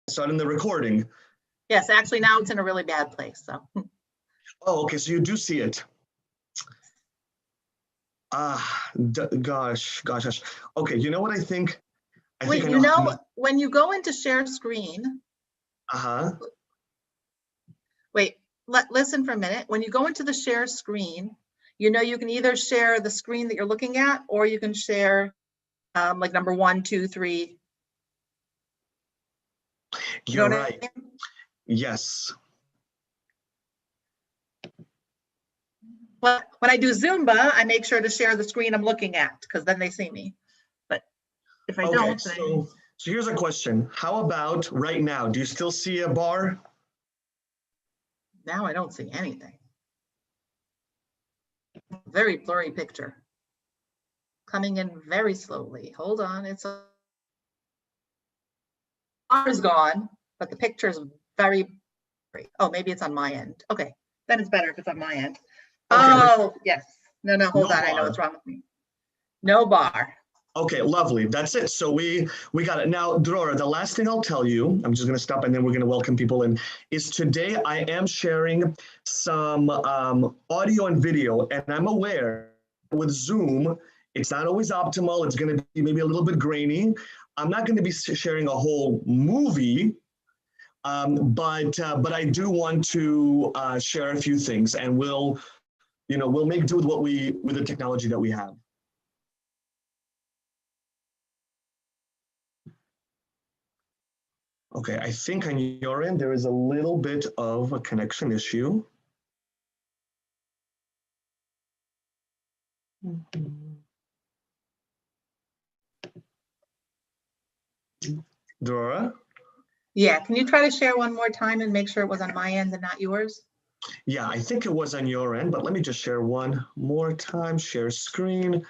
starting the recording. Yes, actually now it's in a really bad place, so. Oh, okay, so you do see it. Gosh. Okay, you know what I think? Wait, you know, when you go into share screen. Wait, listen for a minute. When you go into the share screen, you know, you can either share the screen that you're looking at, or you can share like number 1, 2, 3. You're right. Yes. Well, when I do Zumba, I make sure to share the screen I'm looking at, because then they see me. But if I don't, so here's a question. How about right now? Do you still see a bar? Now I don't see anything. Very blurry picture. Coming in very slowly. Hold on, it's a bar is gone, but the picture is very. Oh, maybe it's on my end. Okay, then it's better if it's on my end. Okay, oh, yes. No, hold on. I know what's wrong with me. No bar. Okay, lovely. That's it. So we got it. Now, Drora, the last thing I'll tell you, I'm just going to stop and then we're going to welcome people in, is today I am sharing some audio and video, and I'm aware with Zoom, it's not always optimal. It's going to be maybe a little bit grainy. I'm not going to be sharing a whole movie, but I do want to share a few things, and we'll make do with the technology that we have. Okay, I think on your end, there is a little bit of a connection issue. Dora? Yeah, can you try to share one more time and make sure it was on my end and not yours? Yeah, I think it was on your end, but let me just share one more time. Share screen,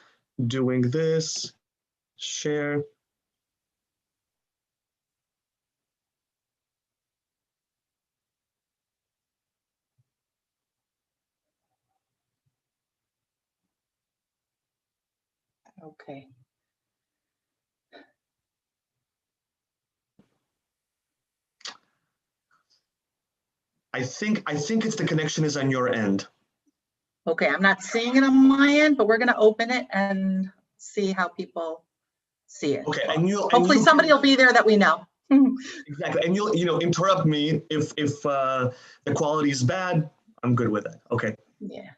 doing this, share. Okay. I think it's the connection is on your end. Okay, I'm not seeing it on my end, but we're going to open it and see how people see it. Okay, hopefully somebody will be there that we know. Exactly, and you'll interrupt me if the quality is bad. I'm good with that. Okay. Yeah.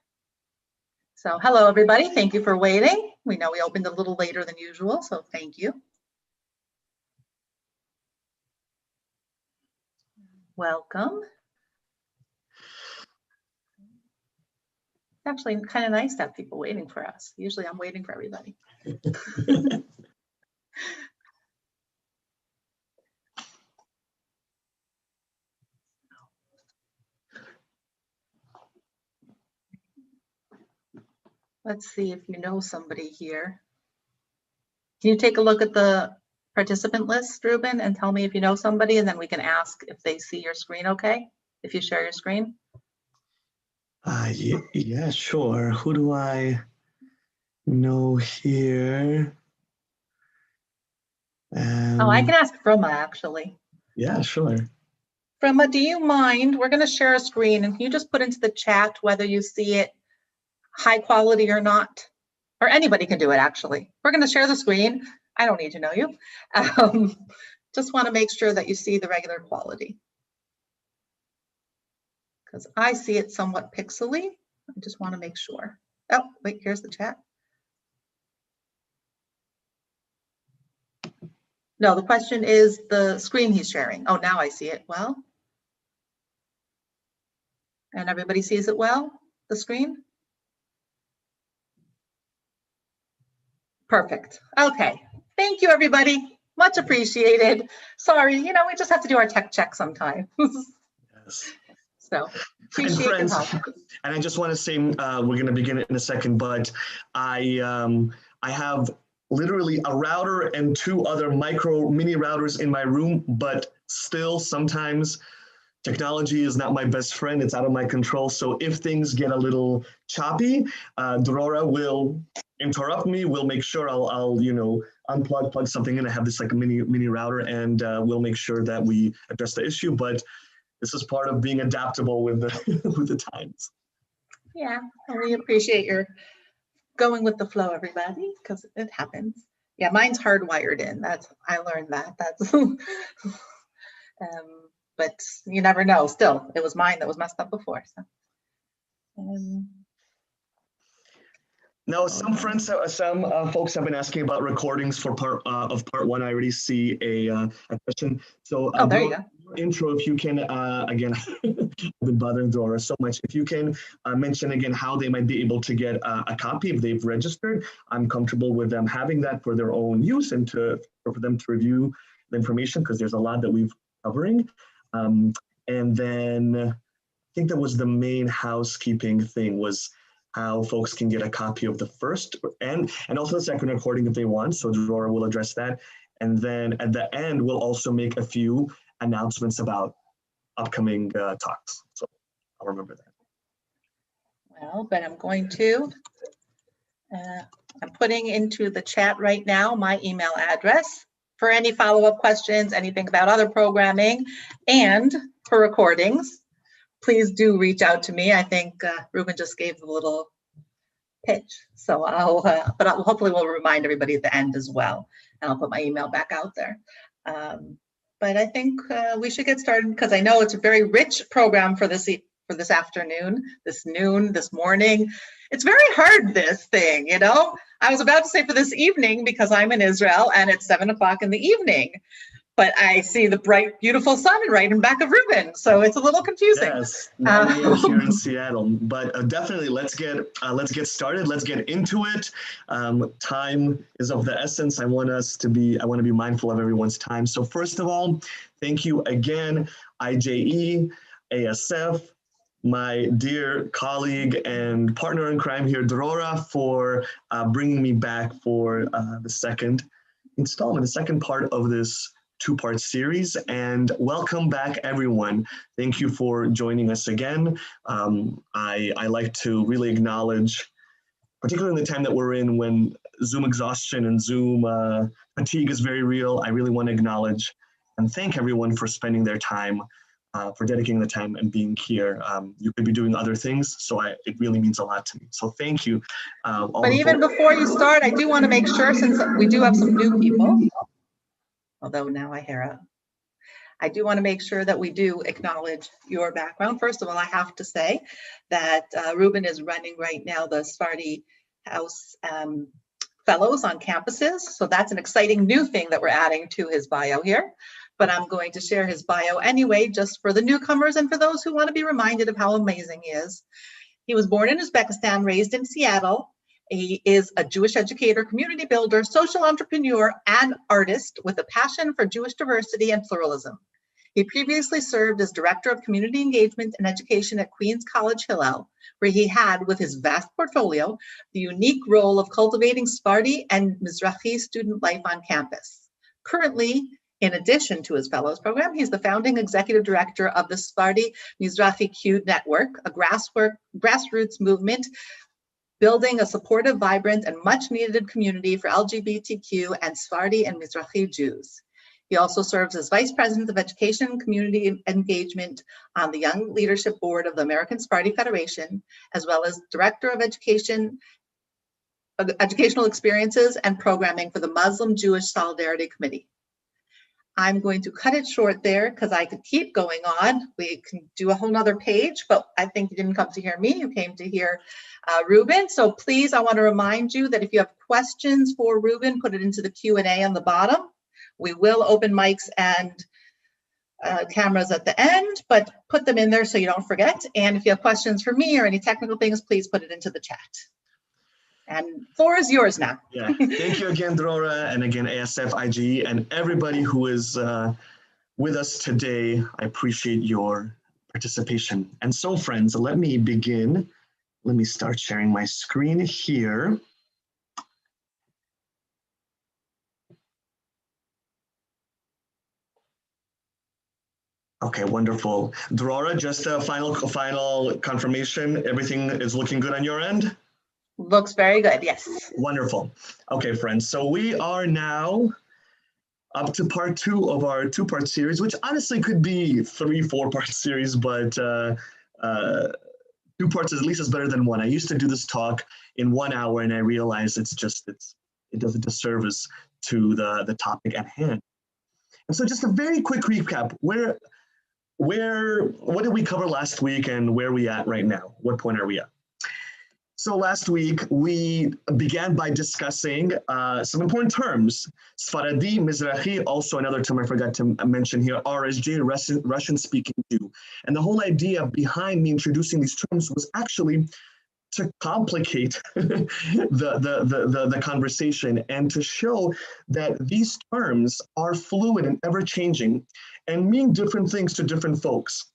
So hello everybody, thank you for waiting. We know we opened a little later than usual, so thank you. Welcome. It's actually kind of nice to have people waiting for us. Usually I'm waiting for everybody. Let's see if you know somebody here. Can you take a look at the participant list, Ruben, and tell me if you know somebody, and then we can ask if they see your screen okay, if you share your screen? Yeah, sure. Who do I know here? Oh, I can ask Froma, actually. Yeah, sure. Froma, do you mind? We're going to share a screen, and can you just put into the chat whether you see it high quality or not? Or anybody can do it, actually. We're going to share the screen. I don't need to know you. Just want to make sure that you see the regular quality. Because I see it somewhat pixely. I just want to make sure. Oh, wait, here's the chat. No, the question is the screen he's sharing. Oh, now I see it well. And everybody sees it well, the screen? Perfect. Okay. Thank you, everybody. Much appreciated. Sorry, we just have to do our tech check sometimes. Yes. So appreciate your help. And I just want to say, we're going to begin it in a second, but I have literally a router and 2 other mini routers in my room, but still sometimes technology is not my best friend. It's out of my control. So if things get a little choppy, Drora will interrupt me. We'll make sure I'll unplug, plug something in. I have this like a mini router, and we'll make sure that we address the issue. But this is part of being adaptable with the with the times. Yeah, and we appreciate your going with the flow, everybody, because it happens. Yeah, mine's hardwired in. I learned that. That's but you never know. Still, it was mine that was messed up before. So. Now, some friends, some folks have been asking about recordings for part one. I already see a question. So, there you go. Intro, if you can, again, I've been bothering Dora so much. If you can mention again how they might be able to get a copy if they've registered. I'm comfortable with them having that for their own use and for them to review the information, because there's a lot that we've covering. And then I think that was the main housekeeping thing, was how folks can get a copy of the first and also the second recording if they want. So Drora will address that. And then at the end, we'll also make a few announcements about upcoming talks. So I'll remember that. Well, but I'm going to, I'm putting into the chat right now my email address for any follow-up questions, anything about other programming, and for recordings. Please do reach out to me. I think Ruben just gave a little pitch. So but hopefully we'll remind everybody at the end as well. And I'll put my email back out there. But I think we should get started, because I know it's a very rich program for this afternoon, this morning. It's very hard, this thing, you know? I was about to say for this evening, because I'm in Israel and it's 7 o'clock in the evening. But I see the bright, beautiful sun right in back of Ruben, so it's a little confusing. Yes, 9 a.m. here in Seattle. But definitely, let's get started. Let's get into it. Time is of the essence. I want to be mindful of everyone's time. So first of all, thank you again, IJE, ASF, my dear colleague and partner in crime here, Drora, for bringing me back for the second installment, the second part of this two-part series, and welcome back everyone. Thank you for joining us again. I like to really acknowledge, particularly in the time that we're in when Zoom exhaustion and Zoom fatigue is very real, I really want to acknowledge and thank everyone for spending their time, for dedicating the time and being here. You could be doing other things, so it really means a lot to me. So thank you. But even before you start, I do want to make sure, since we do have some new people, although now I do want to make sure that we do acknowledge your background. First of all, I have to say that Ruben is running right now the Sephardi House Fellows on campuses. So that's an exciting new thing that we're adding to his bio here. But I'm going to share his bio anyway, just for the newcomers and for those who want to be reminded of how amazing he is. He was born in Uzbekistan, raised in Seattle. He is a Jewish educator, community builder, social entrepreneur, and artist with a passion for Jewish diversity and pluralism. He previously served as Director of Community Engagement and Education at Queens College Hillel, where he had, with his vast portfolio, the unique role of cultivating Sephardi and Mizrahi student life on campus. Currently, in addition to his fellows program, he's the founding executive director of the Sephardic Mizrahi Q Network, a grassroots movement building a supportive, vibrant, and much-needed community for LGBTQ and Sephardi and Mizrahi Jews. He also serves as Vice President of Education and Community Engagement on the Young Leadership Board of the American Sephardi Federation, as well as Director of Educational Experiences and Programming for the Muslim-Jewish Solidarity Committee. I'm going to cut it short there because I could keep going on. We can do a whole nother page, but I think you didn't come to hear me. You came to hear Ruben. So please, I want to remind you that if you have questions for Ruben, put it into the Q&A on the bottom. We will open mics and cameras at the end, but put them in there so you don't forget. And if you have questions for me or any technical things, please put it into the chat. And floor is yours now. Yeah, thank you again, Drora, and again, ASF, IGE, and everybody who is with us today. I appreciate your participation. And so, friends, let me begin. Let me start sharing my screen here. Okay, wonderful. Drora, just a final confirmation. Everything is looking good on your end? Looks very good, yes. Wonderful. Okay, friends, so we are now up to part 2 of our 2-part series, which honestly could be 3-4-part series, but 2 parts is at least is better than 1. I used to do this talk in 1 hour, and I realized it does a disservice to the topic at hand. And so just a very quick recap, what did we cover last week and where are we at right now? What point are we at? So last week, we began by discussing some important terms. Sephardi Mizrahi, also another term I forgot to mention here, RSJ, Russian-speaking Jew. And the whole idea behind me introducing these terms was actually to complicate the conversation and to show that these terms are fluid and ever-changing and mean different things to different folks.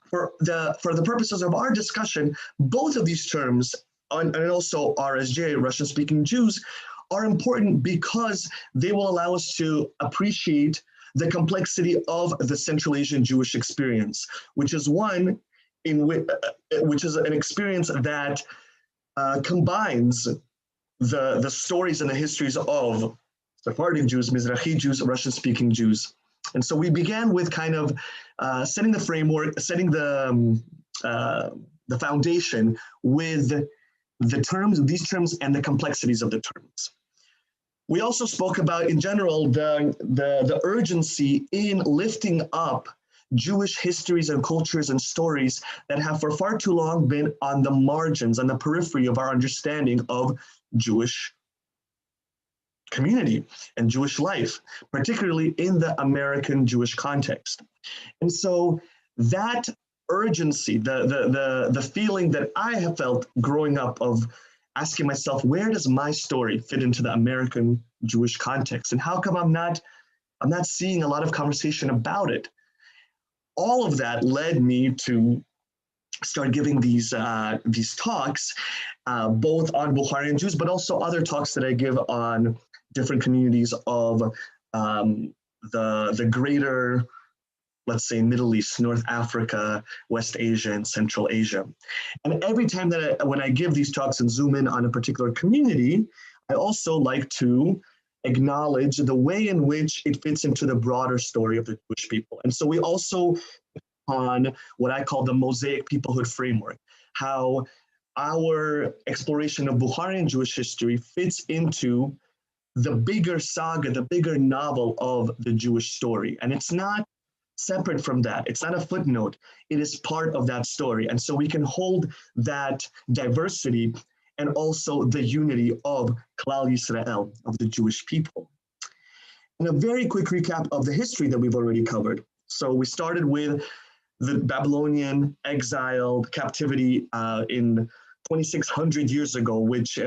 For the purposes of our discussion, both of these terms, and also RSJ, Russian-speaking Jews, are important because they will allow us to appreciate the complexity of the Central Asian Jewish experience, which is one which is an experience that combines the stories and the histories of Sephardic Jews, Mizrahi Jews, Russian-speaking Jews. And so we began with kind of setting the framework, setting the foundation with these terms and the complexities of the terms. We also spoke about, in general, the urgency in lifting up Jewish histories and cultures and stories that have for far too long been on the margins, on the periphery of our understanding of Jewish community and Jewish life, particularly in the American Jewish context. And so that urgency, the feeling that I have felt growing up of asking myself, where does my story fit into the American Jewish context? And how come I'm not seeing a lot of conversation about it? All of that led me to start giving these talks, both on Bukharian Jews, but also other talks that I give on different communities of the greater, let's say, Middle East, North Africa, West Asia, and Central Asia. And every time when I give these talks and zoom in on a particular community, I also like to acknowledge the way in which it fits into the broader story of the Jewish people. And so we also on what I call the mosaic peoplehood framework, how our exploration of Bukharian Jewish history fits into the bigger saga, the bigger novel of the Jewish story. And it's not separate from that. It's not a footnote. It is part of that story. And so we can hold that diversity and also the unity of Klal Yisrael, of the Jewish people. And a very quick recap of the history that we've already covered. So we started with the Babylonian exiled captivity in 2,600 years ago, which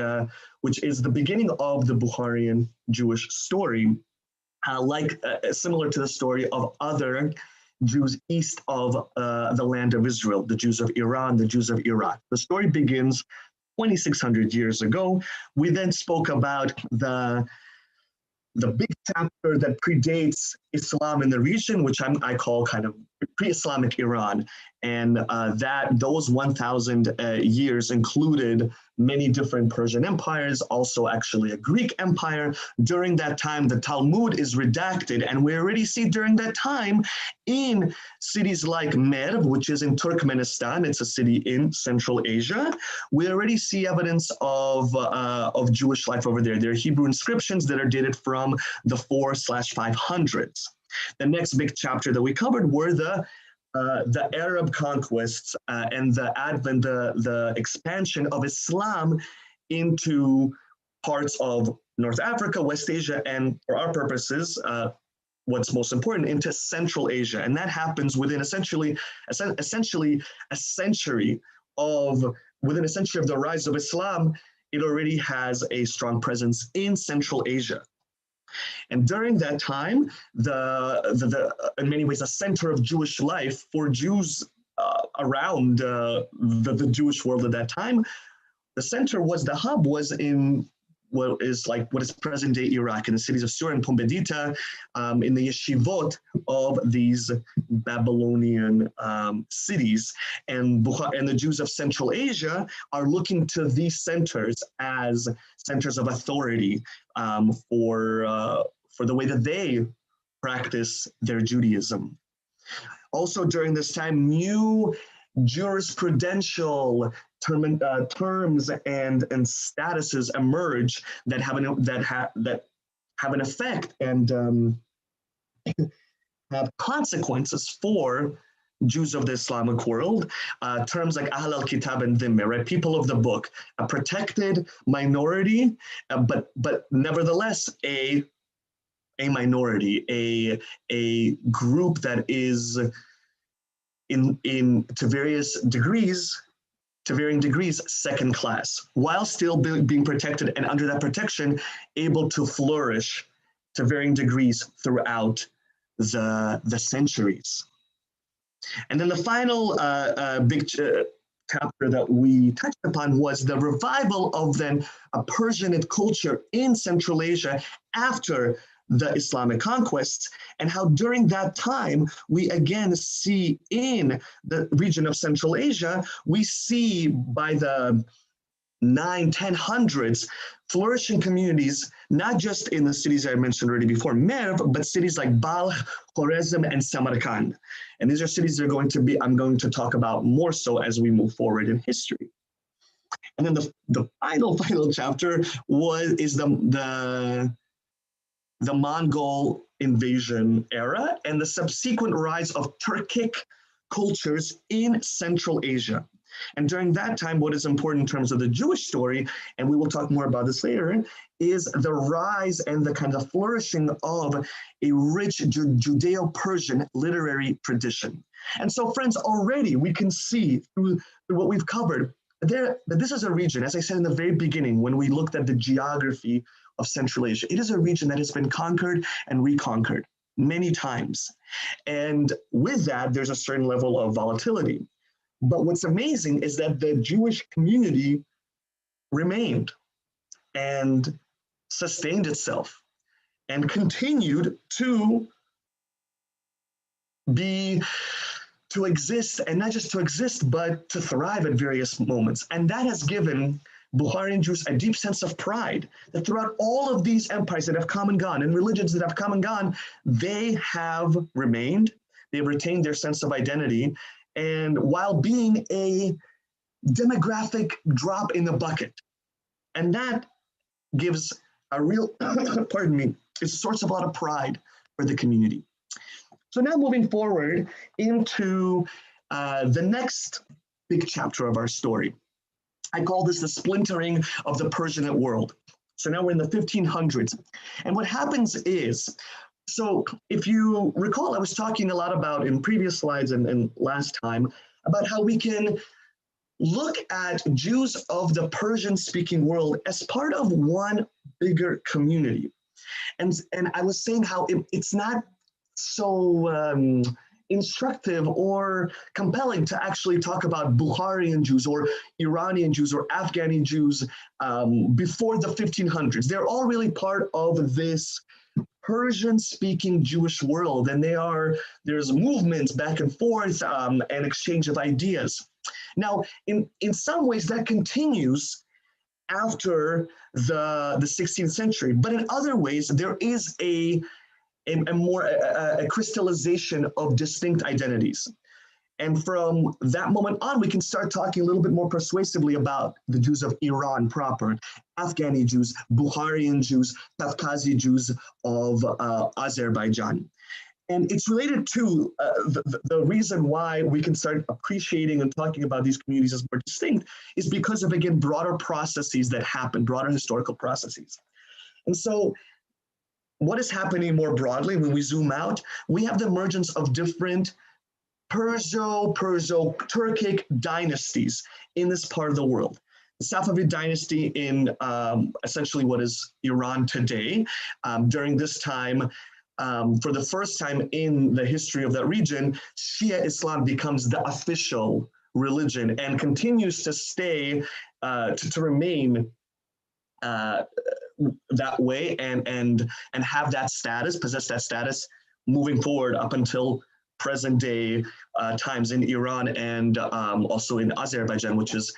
is the beginning of the Bukharian Jewish story, similar to the story of other Jews east of the land of Israel, the Jews of Iran, the Jews of Iraq. The story begins 2,600 years ago. We then spoke about the big chapter that predates Islam in the region, which I call kind of pre-Islamic Iran. And those 1,000 years included many different Persian empires, also actually a Greek empire. During that time, the Talmud is redacted. And we already see during that time in cities like Merv, which is in Turkmenistan, it's a city in Central Asia, we already see evidence of Jewish life over there. There are Hebrew inscriptions that are dated from the 4/500s. The next big chapter that we covered were the Arab conquests and the advent, the expansion of Islam into parts of North Africa, West Asia, and for our purposes, what's most important, into Central Asia. And that happens within essentially a century of the rise of Islam. It already has a strong presence in Central Asia. And during that time, in many ways, a center of Jewish life for Jews around the Jewish world at that time, the hub was in what is present-day Iraq, in the cities of Sur and Pumbedita, in the yeshivot of these Babylonian cities. And the Jews of Central Asia are looking to these centers as centers of authority for the way that they practice their Judaism. Also during this time, new jurisprudential terms and statuses emerge that have an effect and have consequences for Jews of the Islamic world. Terms like Ahl al-Kitab and Dhimmi, right? People of the book, a protected minority, but nevertheless a minority, a group that is to varying degrees second class, while still being protected and under that protection able to flourish to varying degrees throughout the centuries. And then the final big chapter that we touched upon was the revival of then a Persianate culture in Central Asia after the Islamic conquests, and how during that time we again see in the region of Central Asia, we see by the 900s, 1000s, flourishing communities, not just in the cities I mentioned already before, Merv, but cities like Balkh, Khwarezm, and Samarkand. And these are cities that are going to be, I'm going to talk about more so as we move forward in history. And then the final chapter is the Mongol invasion era and the subsequent rise of Turkic cultures in Central Asia. And during that time, what is important in terms of the Jewish story, and we will talk more about this later, is the rise and the kind of flourishing of a rich Judeo-Persian literary tradition. And so, friends, already we can see through what we've covered that this is a region, as I said in the very beginning, when we looked at the geography of Central Asia, it is a region that has been conquered and reconquered many times. And with that, there's a certain level of volatility. But what's amazing is that the Jewish community remained and sustained itself and continued to exist, and not just to exist, but to thrive at various moments. And that has given Bukharian Jews a deep sense of pride that throughout all of these empires that have come and gone and religions that have come and gone, they have remained, they've retained their sense of identity, and while being a demographic drop in the bucket. And that gives a real, pardon me, it's a source of a lot of pride for the community. So now moving forward into the next big chapter of our story. I call this the splintering of the Persianate world. So now we're in the 1500s. And what happens is, so if you recall, I was talking a lot about in previous slides and last time about how we can look at Jews of the Persian-speaking world as part of one bigger community. And I was saying how it's not so instructive or compelling to actually talk about Bukharian Jews or Iranian Jews or Afghani Jews before the 1500s. They're all really part of this Persian-speaking Jewish world, and there's movements back and forth and exchange of ideas. Now, in some ways, that continues after the 16th century, but in other ways, there is a crystallization of distinct identities. And from that moment on, we can start talking a little bit more persuasively about the Jews of Iran proper, Afghani Jews, Bukharian Jews, Kafkazi Jews of Azerbaijan. And it's related to the reason why we can start appreciating and talking about these communities as more distinct is because of, again, broader processes that happen, broader historical processes. And so what is happening more broadly when we zoom out? We have the emergence of different Perso-Turkic dynasties in this part of the world. The Safavid dynasty in essentially what is Iran today. During this time, for the first time in the history of that region, Shia Islam becomes the official religion and continues to stay, to remain that way and have that status, possess that status moving forward up until present day times in Iran and also in Azerbaijan, which is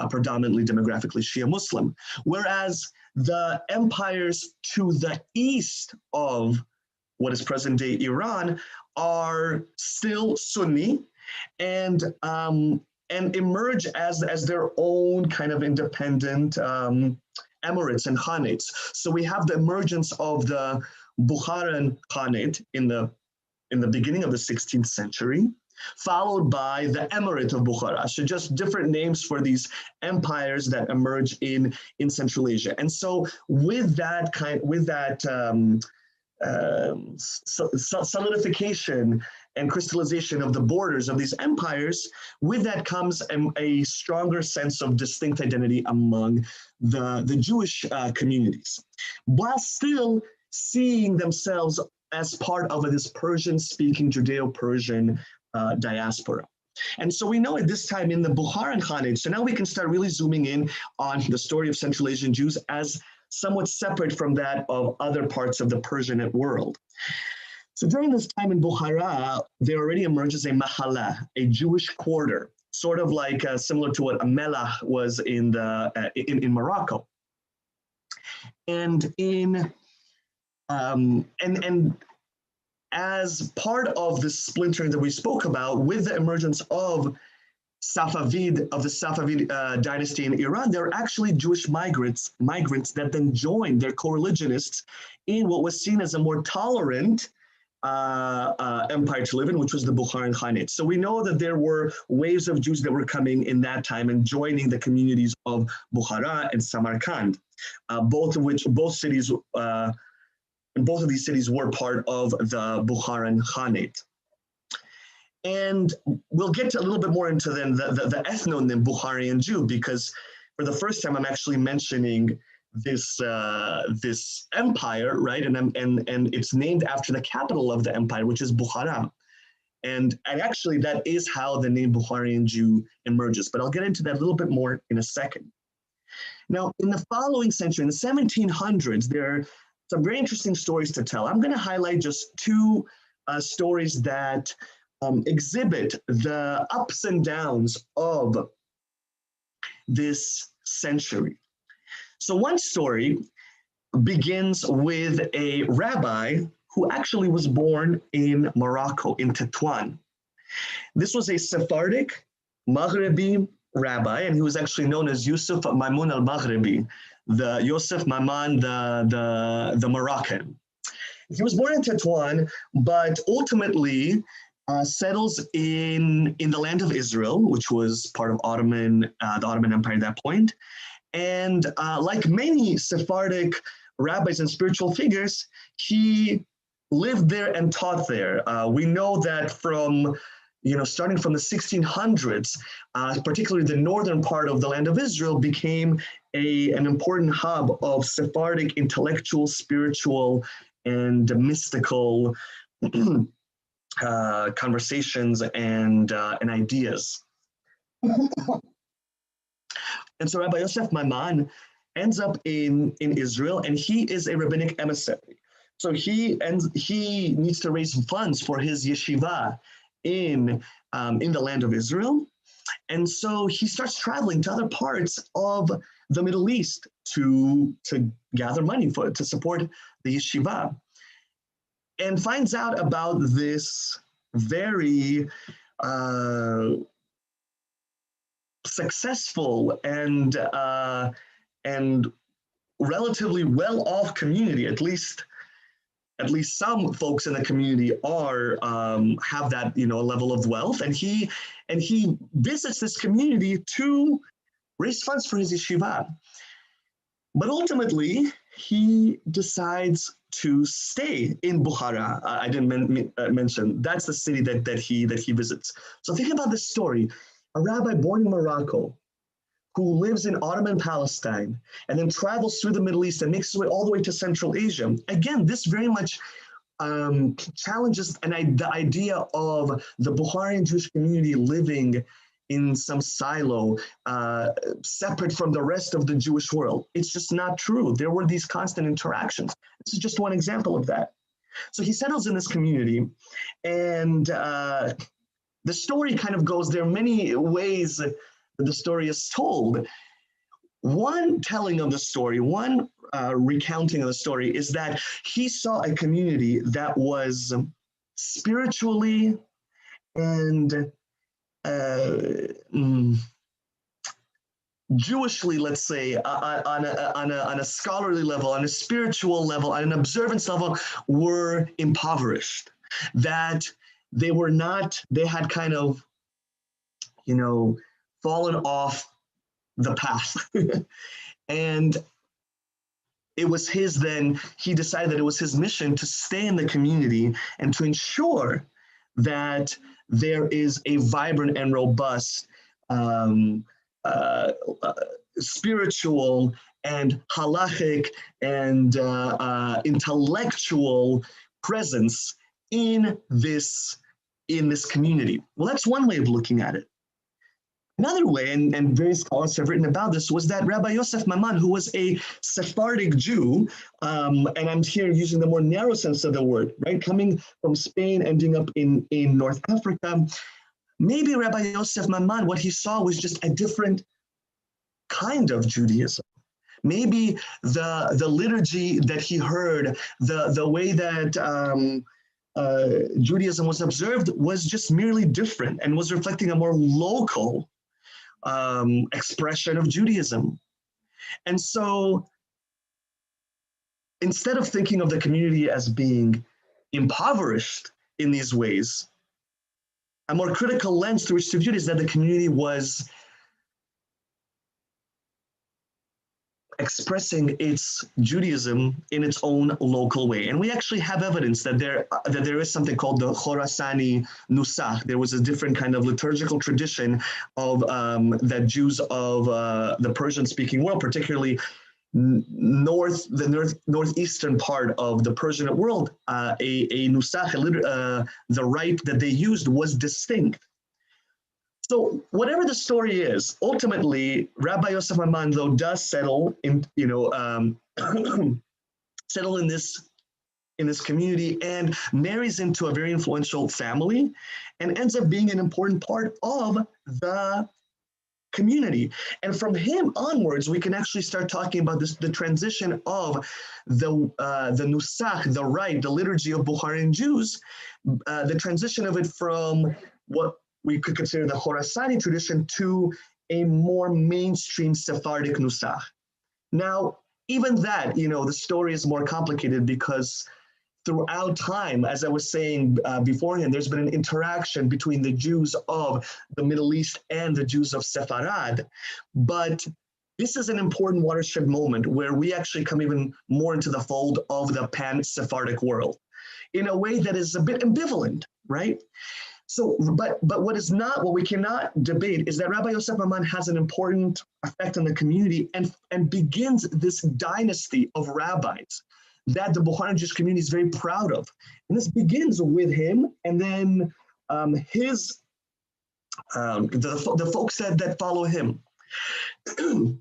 predominantly demographically Shia Muslim. Whereas the empires to the east of what is present day Iran are still Sunni and emerge as their own kind of independent emirates and khanates. So we have the emergence of the Bukharian Khanate in the beginning of the 16th century, followed by the Emirate of Bukhara. So just different names for these empires that emerge in Central Asia. And so with that solidification and crystallization of the borders of these empires, with that comes a stronger sense of distinct identity among the Jewish communities, while still seeing themselves as part of this Persian-speaking Judeo-Persian diaspora. And so we know at this time in the Bukharian Khanate, so now we can start really zooming in on the story of Central Asian Jews as somewhat separate from that of other parts of the Persianate world. So during this time in Bukhara, there already emerges a mahala, a Jewish quarter, sort of like similar to what a melah was in Morocco. And as part of the splintering that we spoke about, with the emergence of the Safavid dynasty in Iran, there are actually Jewish migrants that then joined their co-religionists in what was seen as a more tolerant empire to live in, which was the Bukharian Khanate. So we know that there were waves of Jews that were coming in that time and joining the communities of Bukhara and Samarkand, both of these cities were part of the Bukharian Khanate. And we'll get a little bit more into then the ethnonym Bukharian Jew, because for the first time I'm actually mentioning this empire, right? And it's named after the capital of the empire, which is Bukhara. And actually that is how the name Bukharian Jew emerges, but I'll get into that a little bit more in a second. Now, in the following century, in the 1700s, there are some very interesting stories to tell. I'm going to highlight just two stories that exhibit the ups and downs of this century. So one story begins with a rabbi who actually was born in Morocco, in Tetuan. This was a Sephardic Maghrebi rabbi, and he was actually known as Yusuf Maimun al-Maghrebi, the Yosef Maman, the Moroccan. He was born in Tetuan, but ultimately settles in the land of Israel, which was part of the Ottoman Empire at that point. And like many Sephardic rabbis and spiritual figures, he lived there and taught there. We know that from, starting from the 1600s, particularly the northern part of the land of Israel became an important hub of Sephardic intellectual, spiritual, and mystical conversations and ideas. And so Rabbi Yosef Maimon ends up in Israel, and he is a rabbinic emissary. So he needs to raise funds for his yeshiva in the land of Israel. And so he starts traveling to other parts of the Middle East to gather money to support the yeshiva, and finds out about this very successful and relatively well-off community. At least some folks in the community have that level of wealth, and he visits this community to raise funds for his yeshiva. But ultimately, he decides to stay in Bukhara. I didn't mention that's the city that he visits. So think about this story: a rabbi born in Morocco who lives in Ottoman Palestine and then travels through the Middle East and makes his way all the way to Central Asia. Again, this very much challenges the idea of the Bukharian Jewish community living in some silo, separate from the rest of the Jewish world. It's just not true. There were these constant interactions. This is just one example of that. So he settles in this community, and the story kind of goes, there are many ways that the story is told. One telling of the story, one recounting of the story is that he saw a community that was spiritually and Jewishly, let's say, on a scholarly level, on a spiritual level, on an observance level, were impoverished. That they were not, they had kind of, fallen off the path. And it was he decided that it was his mission to stay in the community and to ensure that there is a vibrant and robust spiritual and halachic and intellectual presence in this community. Well, that's one way of looking at it. Another way, and various scholars have written about this, was that Rabbi Yosef Maman, who was a Sephardic Jew, and I'm here using the more narrow sense of the word, right, coming from Spain, ending up in North Africa, maybe Rabbi Yosef Maman, what he saw was just a different kind of Judaism. Maybe the liturgy that he heard, the way that Judaism was observed was just merely different and was reflecting a more local expression of Judaism. And so instead of thinking of the community as being impoverished in these ways, a more critical lens through which to view it is that the community was expressing its Judaism in its own local way. And we actually have evidence that there is something called the Khorasani Nusach. There was a different kind of liturgical tradition of that Jews of the Persian-speaking world, particularly the northeastern part of the Persian world, a Nusach, the rite that they used was distinct. So whatever the story is, ultimately, Rabbi Yosef Maman, though, does settle in, settle in this community and marries into a very influential family and ends up being an important part of the community. And from him onwards, we can actually start talking about the transition of the Nusach, the rite, the liturgy of Bukharian Jews, the transition of it from what we could consider the Khorasani tradition to a more mainstream Sephardic Nusach. Now, even that, the story is more complicated because throughout time, as I was saying beforehand, there's been an interaction between the Jews of the Middle East and the Jews of Sepharad. But this is an important watershed moment where we actually come even more into the fold of the pan-Sephardic world in a way that is a bit ambivalent, right? So, but what we cannot debate is that Rabbi Yosef Maman has an important effect on the community and begins this dynasty of rabbis that the Bukharian Jewish community is very proud of. And this begins with him, and then the folks that follow him. The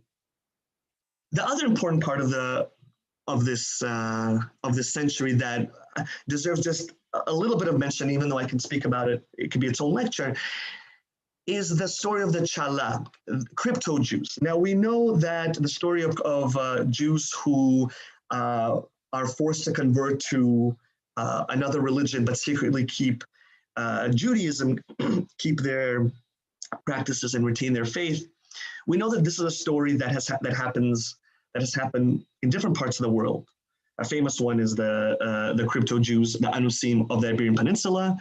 other important part of this century that deserves just a little bit of mention, even though I can speak about it, it could be its own lecture, is the story of the Chala, crypto Jews. Now we know that the story of Jews who are forced to convert to another religion but secretly keep Judaism, keep their practices and retain their faith. We know that this is a story that has happened in different parts of the world. A famous one is the crypto Jews, the Anusim of the Iberian Peninsula,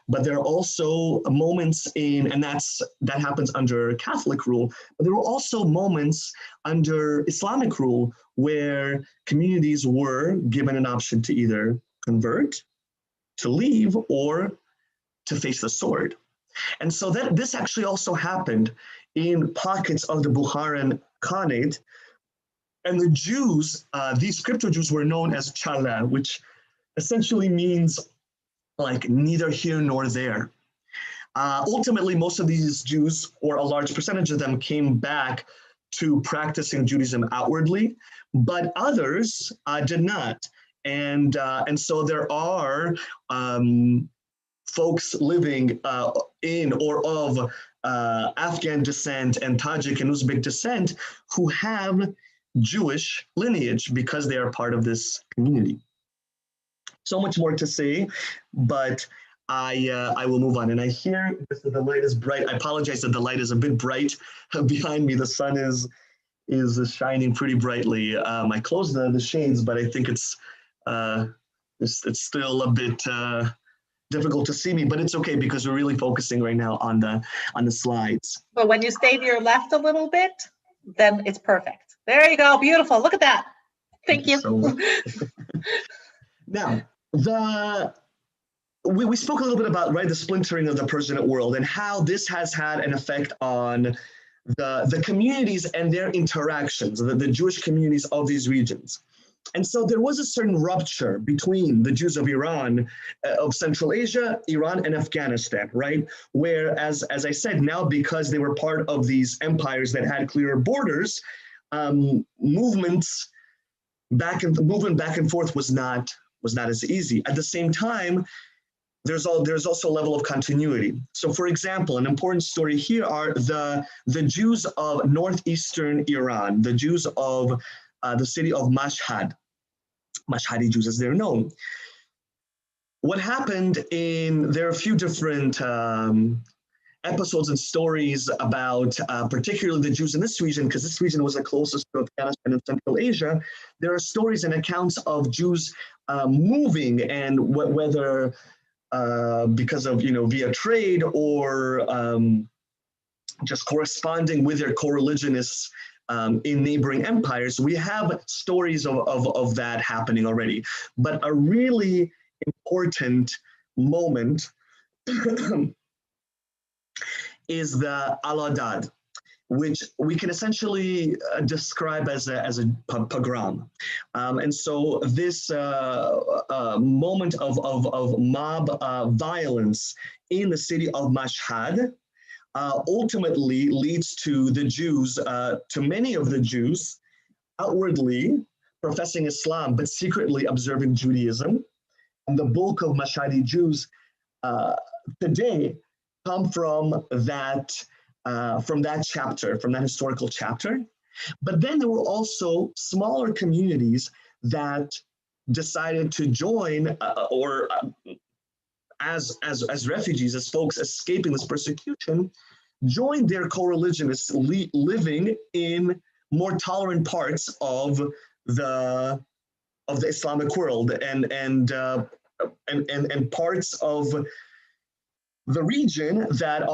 but there are also moments and that happens under Catholic rule, but there were also moments under Islamic rule where communities were given an option to either convert, to leave, or to face the sword. And so this actually also happened in pockets of the Bukharian Khanate. And the Jews, these crypto Jews were known as Chala, which essentially means like neither here nor there. Ultimately, most of these Jews, or a large percentage of them, came back to practicing Judaism outwardly, but others did not. And so there are folks living in or of Afghan descent and Tajik and Uzbek descent who have Jewish lineage because they are part of this community. So much more to say, but I will move on. And I hear the light is bright. I apologize that the light is a bit bright behind me. The sun is shining pretty brightly. I closed the shades, but I think it's still a bit difficult to see me, but it's okay because we're really focusing right now on the slides. But when you stay to your left a little bit, then it's perfect. There you go. Beautiful. Look at that. Thank you. So, now, we spoke a little bit about, right, the splintering of the Persian world and how this has had an effect on the communities and their interactions, the Jewish communities of these regions. And so there was a certain rupture between the Jews of Iran, of Central Asia, Iran, and Afghanistan, right? Where, as I said, now because they were part of these empires that had clearer borders, movement back and forth was not as easy. At the same time, there's also a level of continuity. So, for example, an important story here are the Jews of northeastern Iran, the Jews of the city of Mashhad, Mashhadi Jews as they're known. What happened there are a few different episodes and stories about particularly the Jews in this region, because this region was the closest to Afghanistan and Central Asia. There are stories and accounts of Jews moving, and whether because of, via trade or just corresponding with their co-religionists in neighboring empires. We have stories of that happening already. But a really important moment is the Al-Adad, which we can essentially describe as a pogrom. And so this moment of mob violence in the city of Mashhad ultimately leads to the Jews, to many of the Jews, outwardly professing Islam, but secretly observing Judaism. And the bulk of Mashhadi Jews today come from that chapter, from that historical chapter. But then there were also smaller communities that decided to join as refugees, as folks escaping this persecution, joined their co-religionists living in more tolerant parts of the Islamic world and parts of the region that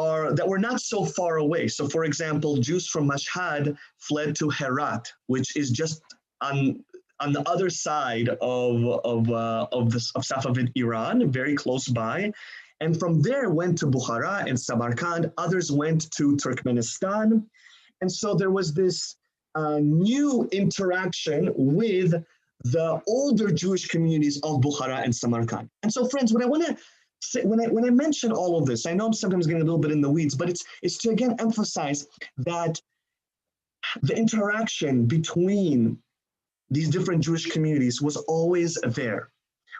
were not so far away. So, for example, Jews from Mashhad fled to Herat, which is just on the other side of Safavid Iran, very close by. And from there went to Bukhara and Samarkand. Others went to Turkmenistan. And so there was this new interaction with the older Jewish communities of Bukhara and Samarkand. And so, friends, what I want to say, when I mention all of this, I know I'm sometimes getting a little bit in the weeds, but it's to again emphasize that the interaction between these different Jewish communities was always there,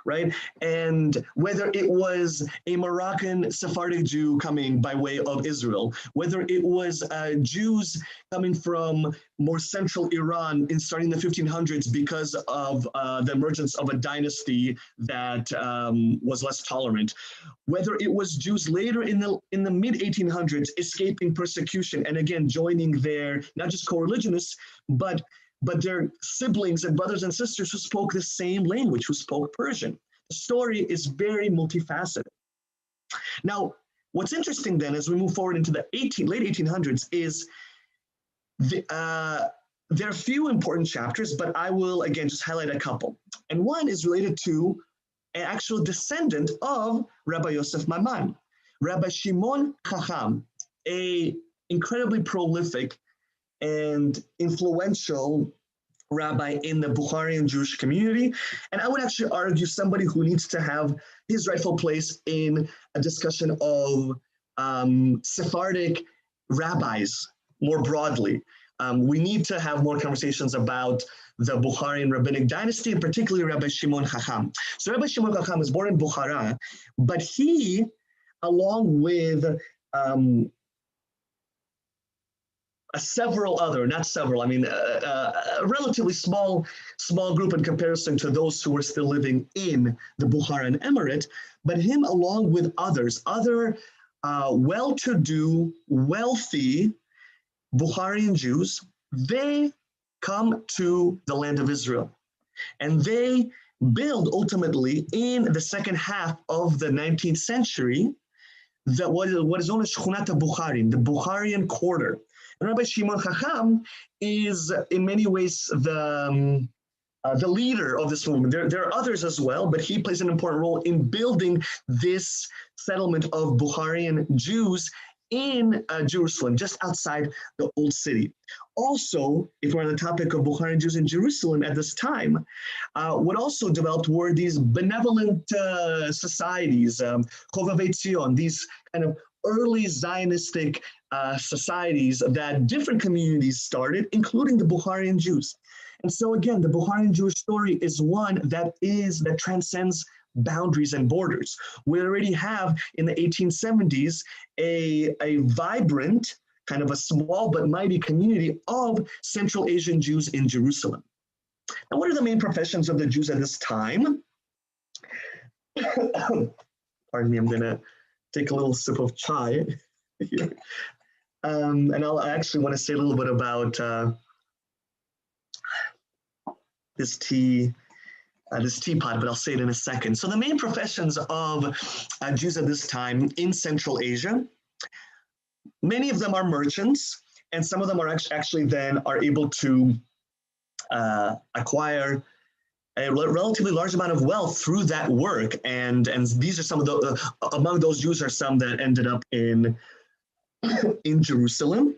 right? And whether it was a Moroccan Sephardic Jew coming by way of Israel, whether it was Jews coming from more central Iran starting the 1500s because of the emergence of a dynasty that was less tolerant, whether it was Jews later in the mid-1800s escaping persecution and again joining their, not just co-religionists, but their siblings and brothers and sisters who spoke the same language, who spoke Persian. The story is very multifaceted. Now, what's interesting then as we move forward into the late 1800s is there are a few important chapters, but I will again just highlight a couple. And one is related to an actual descendant of Rabbi Yosef Maman, Rabbi Shimon Chacham, a incredibly prolific and influential rabbi in the Bukharian Jewish community. And I would actually argue somebody who needs to have his rightful place in a discussion of Sephardic rabbis more broadly. We need to have more conversations about the Bukharian rabbinic dynasty, and particularly Rabbi Shimon Chacham. So Rabbi Shimon Chacham was born in Bukhara, but he, along with several other, not several, I mean, a relatively small group in comparison to those who were still living in the Bukharan Emirate, but him along with others, other well-to-do, wealthy Bukharian Jews, they come to the land of Israel. And they build ultimately in the second half of the 19th century what is known as Shchunat Bukharin, the Bukharian quarter. And Rabbi Shimon Chacham is in many ways the leader of this movement. There are others as well, but he plays an important role in building this settlement of Bukharian Jews in Jerusalem, just outside the old city. Also, if we're on the topic of Bukharian Jews in Jerusalem at this time, what also developed were these benevolent societies, cultivating, these kind of early Zionistic societies that different communities started, including the Bukharian Jews. And so again, the Bukharian Jewish story is one that transcends boundaries and borders. We already have in the 1870s a vibrant, kind of a small but mighty community of Central Asian Jews in Jerusalem. Now, what are the main professions of the Jews at this time? Pardon me, I'm gonna take a little sip of chai here. And I actually want to say a little bit about this teapot, but I'll say it in a second. So the main professions of Jews at this time in Central Asia, many of them are merchants, and some of them are actually then are able to acquire a relatively large amount of wealth through that work. And these are some of the, among those Jews are some that ended up in Jerusalem.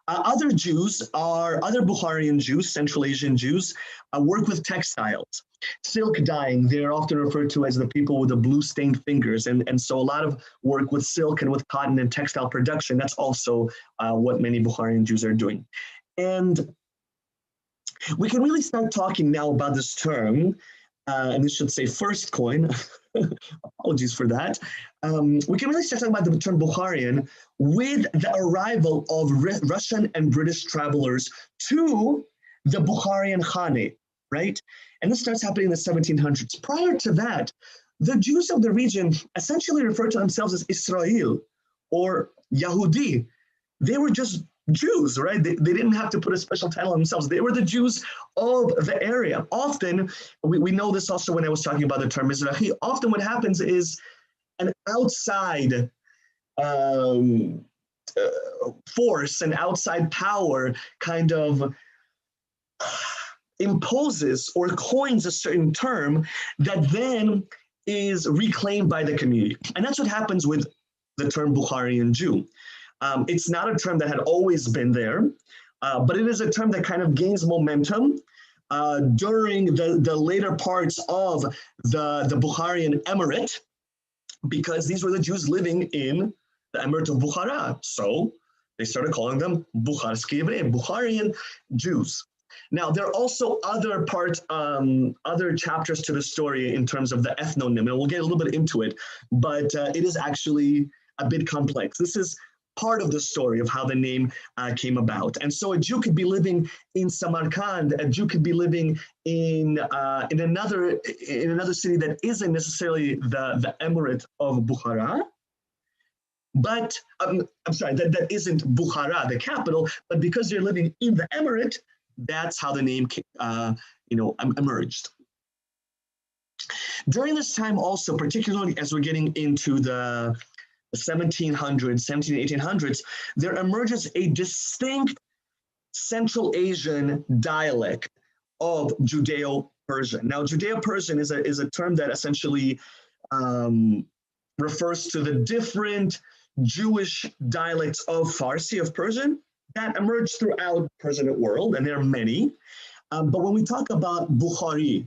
Other Bukharian Jews, Central Asian Jews, work with textiles, silk dyeing. They're often referred to as the people with the blue stained fingers. And so a lot of work with silk and with cotton and textile production, that's also what many Bukharian Jews are doing. And we can really start talking now about this term, and this should say first coin, apologies for that. We can really start talking about the term Bukharian with the arrival of Russian and British travelers to the Bukharian Khanate, right? And this starts happening in the 1700s. Prior to that, the Jews of the region essentially referred to themselves as Israel or Yahudi. They were just Jews, right? They didn't have to put a special title on themselves. They were the Jews of the area. Often, we know this also when I was talking about the term Mizrahi, often what happens is an outside force, an outside power kind of imposes or coins a certain term that then is reclaimed by the community. And that's what happens with the term Bukharian Jew. It's not a term that had always been there, but it is a term that kind of gains momentum during the later parts of the Bukharian Emirate, because these were the Jews living in the Emirate of Bukhara. So they started calling them Bukharski Evrei, Bukharian Jews. Now, there are also other chapters to the story in terms of the ethnonym, and we'll get a little bit into it, but it is actually a bit complex. This is part of the story of how the name came about. And so a Jew could be living in Samarkand, a Jew could be living in another city that isn't necessarily the Emirate of Bukhara, but I'm sorry, that isn't Bukhara, the capital, but because they're living in the Emirate, that's how the name emerged. During this time also, particularly as we're getting into the 1800s, there emerges a distinct Central Asian dialect of Judeo-Persian. Now, Judeo-Persian is a term that essentially refers to the different Jewish dialects of Farsi, of Persian, that emerged throughout the Persian world, and there are many. But when we talk about Bukhari,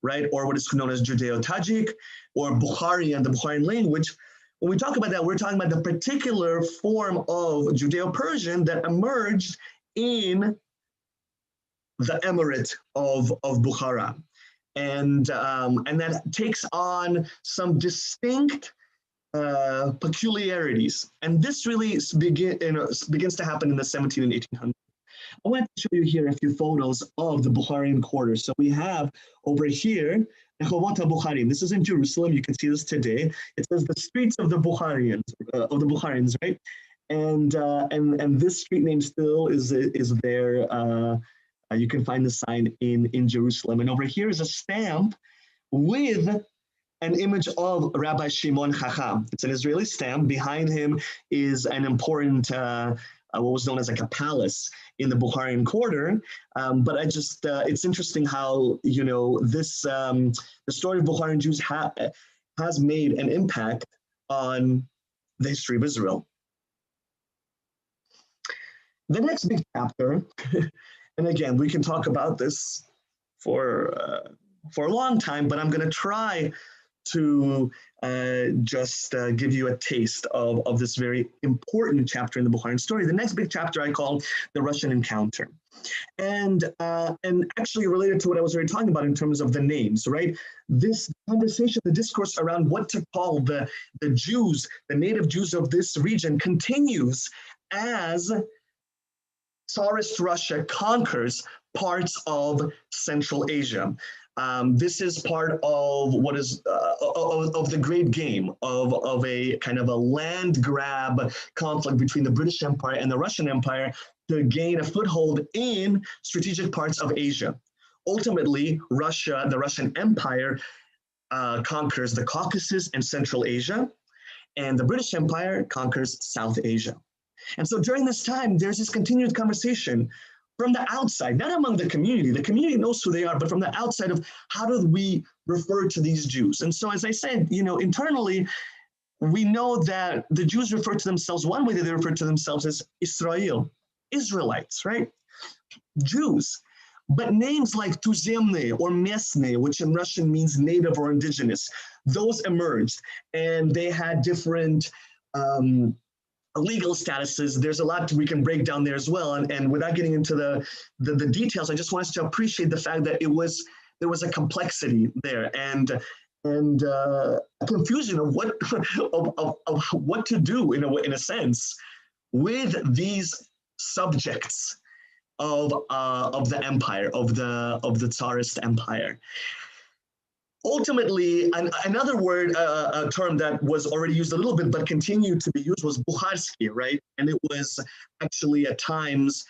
right, or what is known as Judeo-Tajik, or Bukharian, the Bukharian language, when we talk about that, we're talking about the particular form of Judeo-Persian that emerged in the emirate of Bukhara. And that takes on some distinct peculiarities. And this really begins to happen in the 17 and 1800s. I want to show you here a few photos of the Bukharian quarter. So we have over here, Bukhari. This is in Jerusalem. You can see this today. It says the streets of the Bukharians, right? And this street name still is there. You can find the sign in Jerusalem. And over here is a stamp with an image of Rabbi Shimon Chacham. It's an Israeli stamp. Behind him is an important, what was known as like a palace in the Bukharian quarter. But it's interesting how, this, the story of Bukharian Jews has made an impact on the history of Israel. The next big chapter, and again, we can talk about this for a long time, but I'm going to try to just give you a taste of this very important chapter in the Bukharian story. The next big chapter I call the Russian encounter. And actually related to what I was already talking about in terms of the names, right? This conversation, the discourse around what to call the Jews, the native Jews of this region continues as Tsarist Russia conquers parts of Central Asia. This is part of what is of the great game of a kind of a land grab conflict between the British Empire and the Russian Empire to gain a foothold in strategic parts of Asia. Ultimately, the Russian Empire conquers the Caucasus and Central Asia, and the British Empire conquers South Asia. And so during this time, there's this continued conversation from the outside, not among the community. The community knows who they are, but from the outside of how do we refer to these Jews? And so, as I said, internally, we know that the Jews refer to themselves, one way that they refer to themselves as Israel, Israelites, right? Jews. But names like Tuzemne or Местные, which in Russian means native or indigenous, those emerged, and they had different legal statuses. There's a lot we can break down there as well. And without getting into the details, I just want us to appreciate the fact that there was a complexity there and a confusion of what to do in a sense with these subjects of the empire, of the Tsarist empire. Ultimately, another word, a term that was already used a little bit but continued to be used was Bukharsky, right? And it was actually at times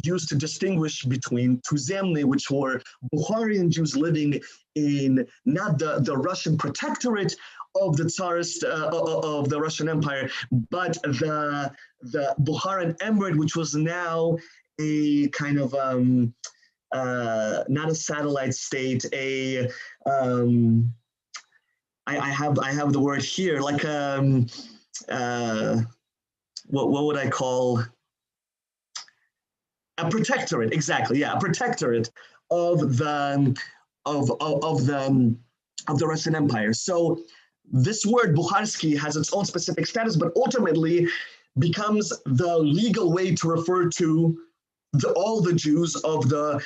used to distinguish between Tuzemne, which were Bukharian Jews living in not the Russian protectorate of the Tsarist, of the Russian Empire, but the Bukharan Emirate, which was now a kind of not a satellite state, I have the word here, like what would I call a protectorate? Exactly, yeah, a protectorate of the Russian Empire. So this word Bukharsky has its own specific status, but ultimately becomes the legal way to refer to all the Jews of the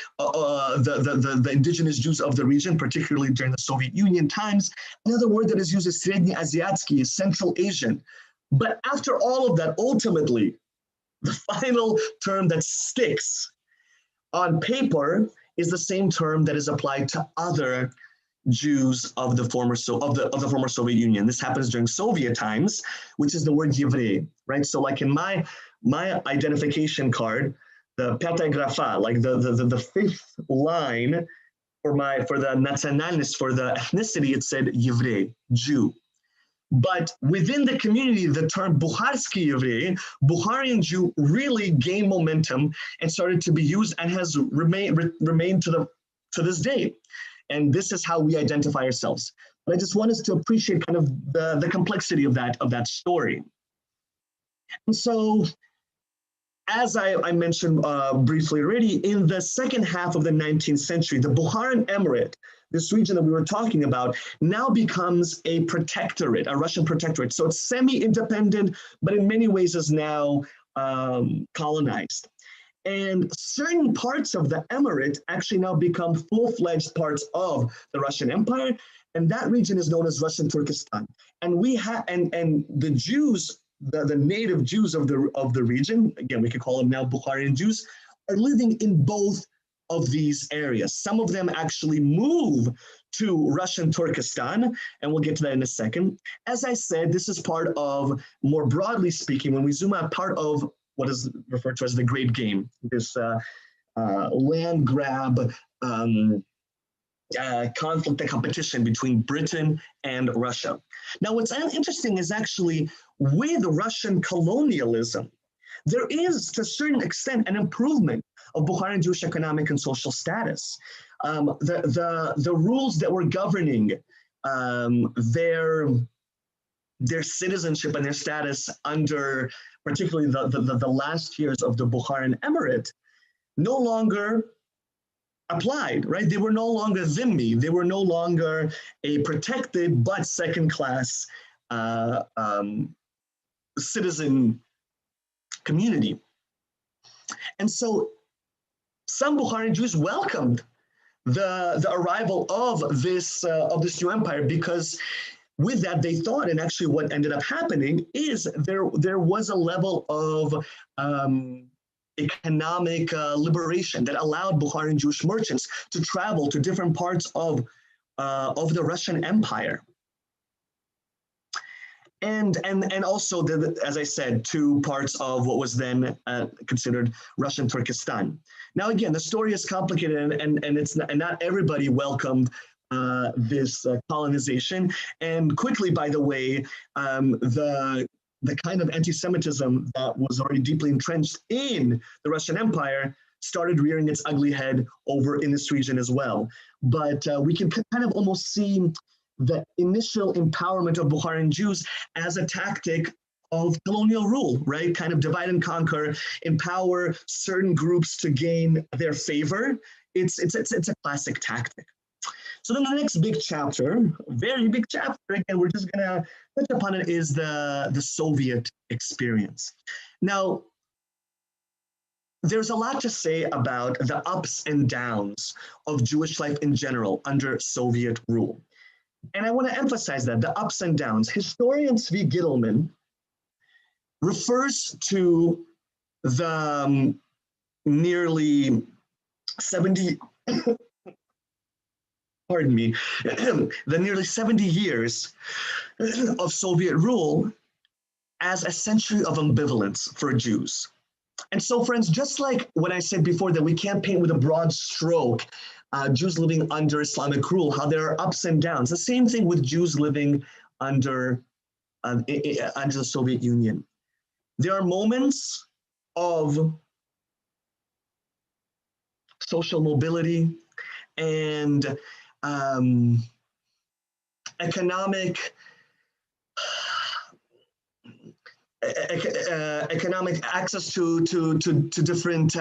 indigenous Jews of the region, particularly during the Soviet Union times. Another word that is used is Sredny Asiatsky, is Central Asian. But after all of that, ultimately, the final term that sticks on paper is the same term that is applied to other Jews of the former Soviet Union. This happens during Soviet times, which is the word Yevrei, right? So like in my identification card, the Pятая графа, like the fifth line for the nationalness, for the ethnicity, it said Yevrei, Jew. But within the community, the term Bukharsky Yevrei, Bukharian Jew, really gained momentum and started to be used and has remained to this day. And this is how we identify ourselves. But I just want us to appreciate kind of the complexity of that story. And so, as I mentioned briefly already, in the second half of the 19th century, the Bukharan Emirate, this region that we were talking about, now becomes a protectorate, a Russian protectorate. So it's semi-independent, but in many ways is now colonized. And certain parts of the emirate actually now become full-fledged parts of the Russian Empire, and that region is known as Russian Turkestan. And we have, and the Jews, the native Jews of the region, again, we could call them now Bukharian Jews, are living in both of these areas. Some of them actually move to Russian Turkestan, and we'll get to that in a second. As I said, this is part of, more broadly speaking, when we zoom out, part of what is referred to as the Great Game, this land grab, conflict and competition between Britain and Russia. Now, what's interesting is actually with Russian colonialism, there is, to a certain extent, an improvement of Bukharian Jewish economic and social status. The rules that were governing their citizenship and their status under particularly the last years of the Bukharian Emirate no longer applied, right? They were no longer dhimmi. They were no longer a protected but second-class citizen community. And so some Bukharian Jews welcomed the arrival of this new empire, because with that they thought, and actually what ended up happening is there was a level of economic liberation that allowed Bukharian Jewish merchants to travel to different parts of the Russian Empire. And also, as I said, to parts of what was then considered Russian Turkestan. Now, again, the story is complicated, and not everybody welcomed this colonization. And quickly, by the way, the kind of anti-Semitism that was already deeply entrenched in the Russian Empire started rearing its ugly head over in this region as well. But we can kind of almost see the initial empowerment of Bukharian Jews as a tactic of colonial rule, right? Kind of divide and conquer, empower certain groups to gain their favor. It's a classic tactic. So then the next big chapter, very big chapter, again, we're just gonna touch upon it, is the Soviet experience. Now, there's a lot to say about the ups and downs of Jewish life in general under Soviet rule. And I want to emphasize that, the ups and downs. Historian Zvi Gittleman refers to the nearly 70, pardon me, the nearly 70 years of Soviet rule as a century of ambivalence for Jews. And so, friends, just like when I said before that we can't paint with a broad stroke Jews living under Islamic rule, how there are ups and downs. The same thing with Jews living under the Soviet Union. There are moments of social mobility and economic access to different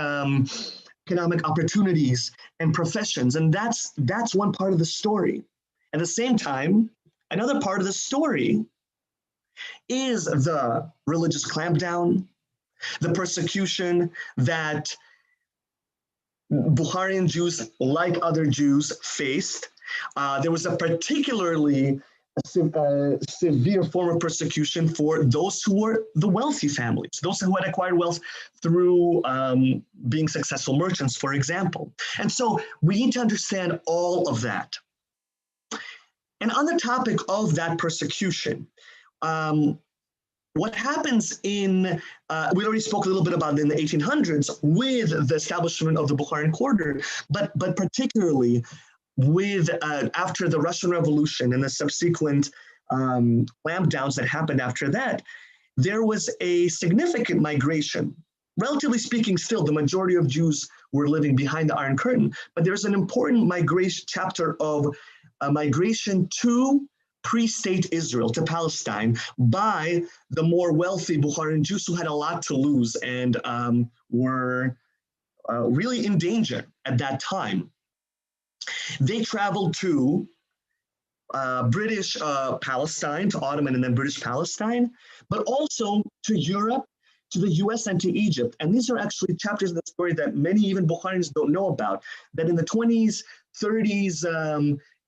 economic opportunities and professions, and that's one part of the story. At the same time, another part of the story is the religious clampdown, the persecution that Bukharian Jews, like other Jews, faced. There was a particularly severe form of persecution for those who were the wealthy families, those who had acquired wealth through being successful merchants, for example. And so we need to understand all of that. And on the topic of that persecution, what happens in, we already spoke a little bit about it in the 1800s with the establishment of the Bukharian quarter, but particularly with after the Russian Revolution and the subsequent clampdowns that happened after that, there was a significant migration. Relatively speaking, still, the majority of Jews were living behind the Iron Curtain, but there's an important migration chapter of migration to pre-state Israel, to Palestine, by the more wealthy Bukharian Jews who had a lot to lose and were really in danger at that time. They traveled to British Palestine, to Ottoman and then British Palestine, but also to Europe, to the US and to Egypt. And these are actually chapters of the story that many even Bukharians don't know about, that in the 20s, 30s,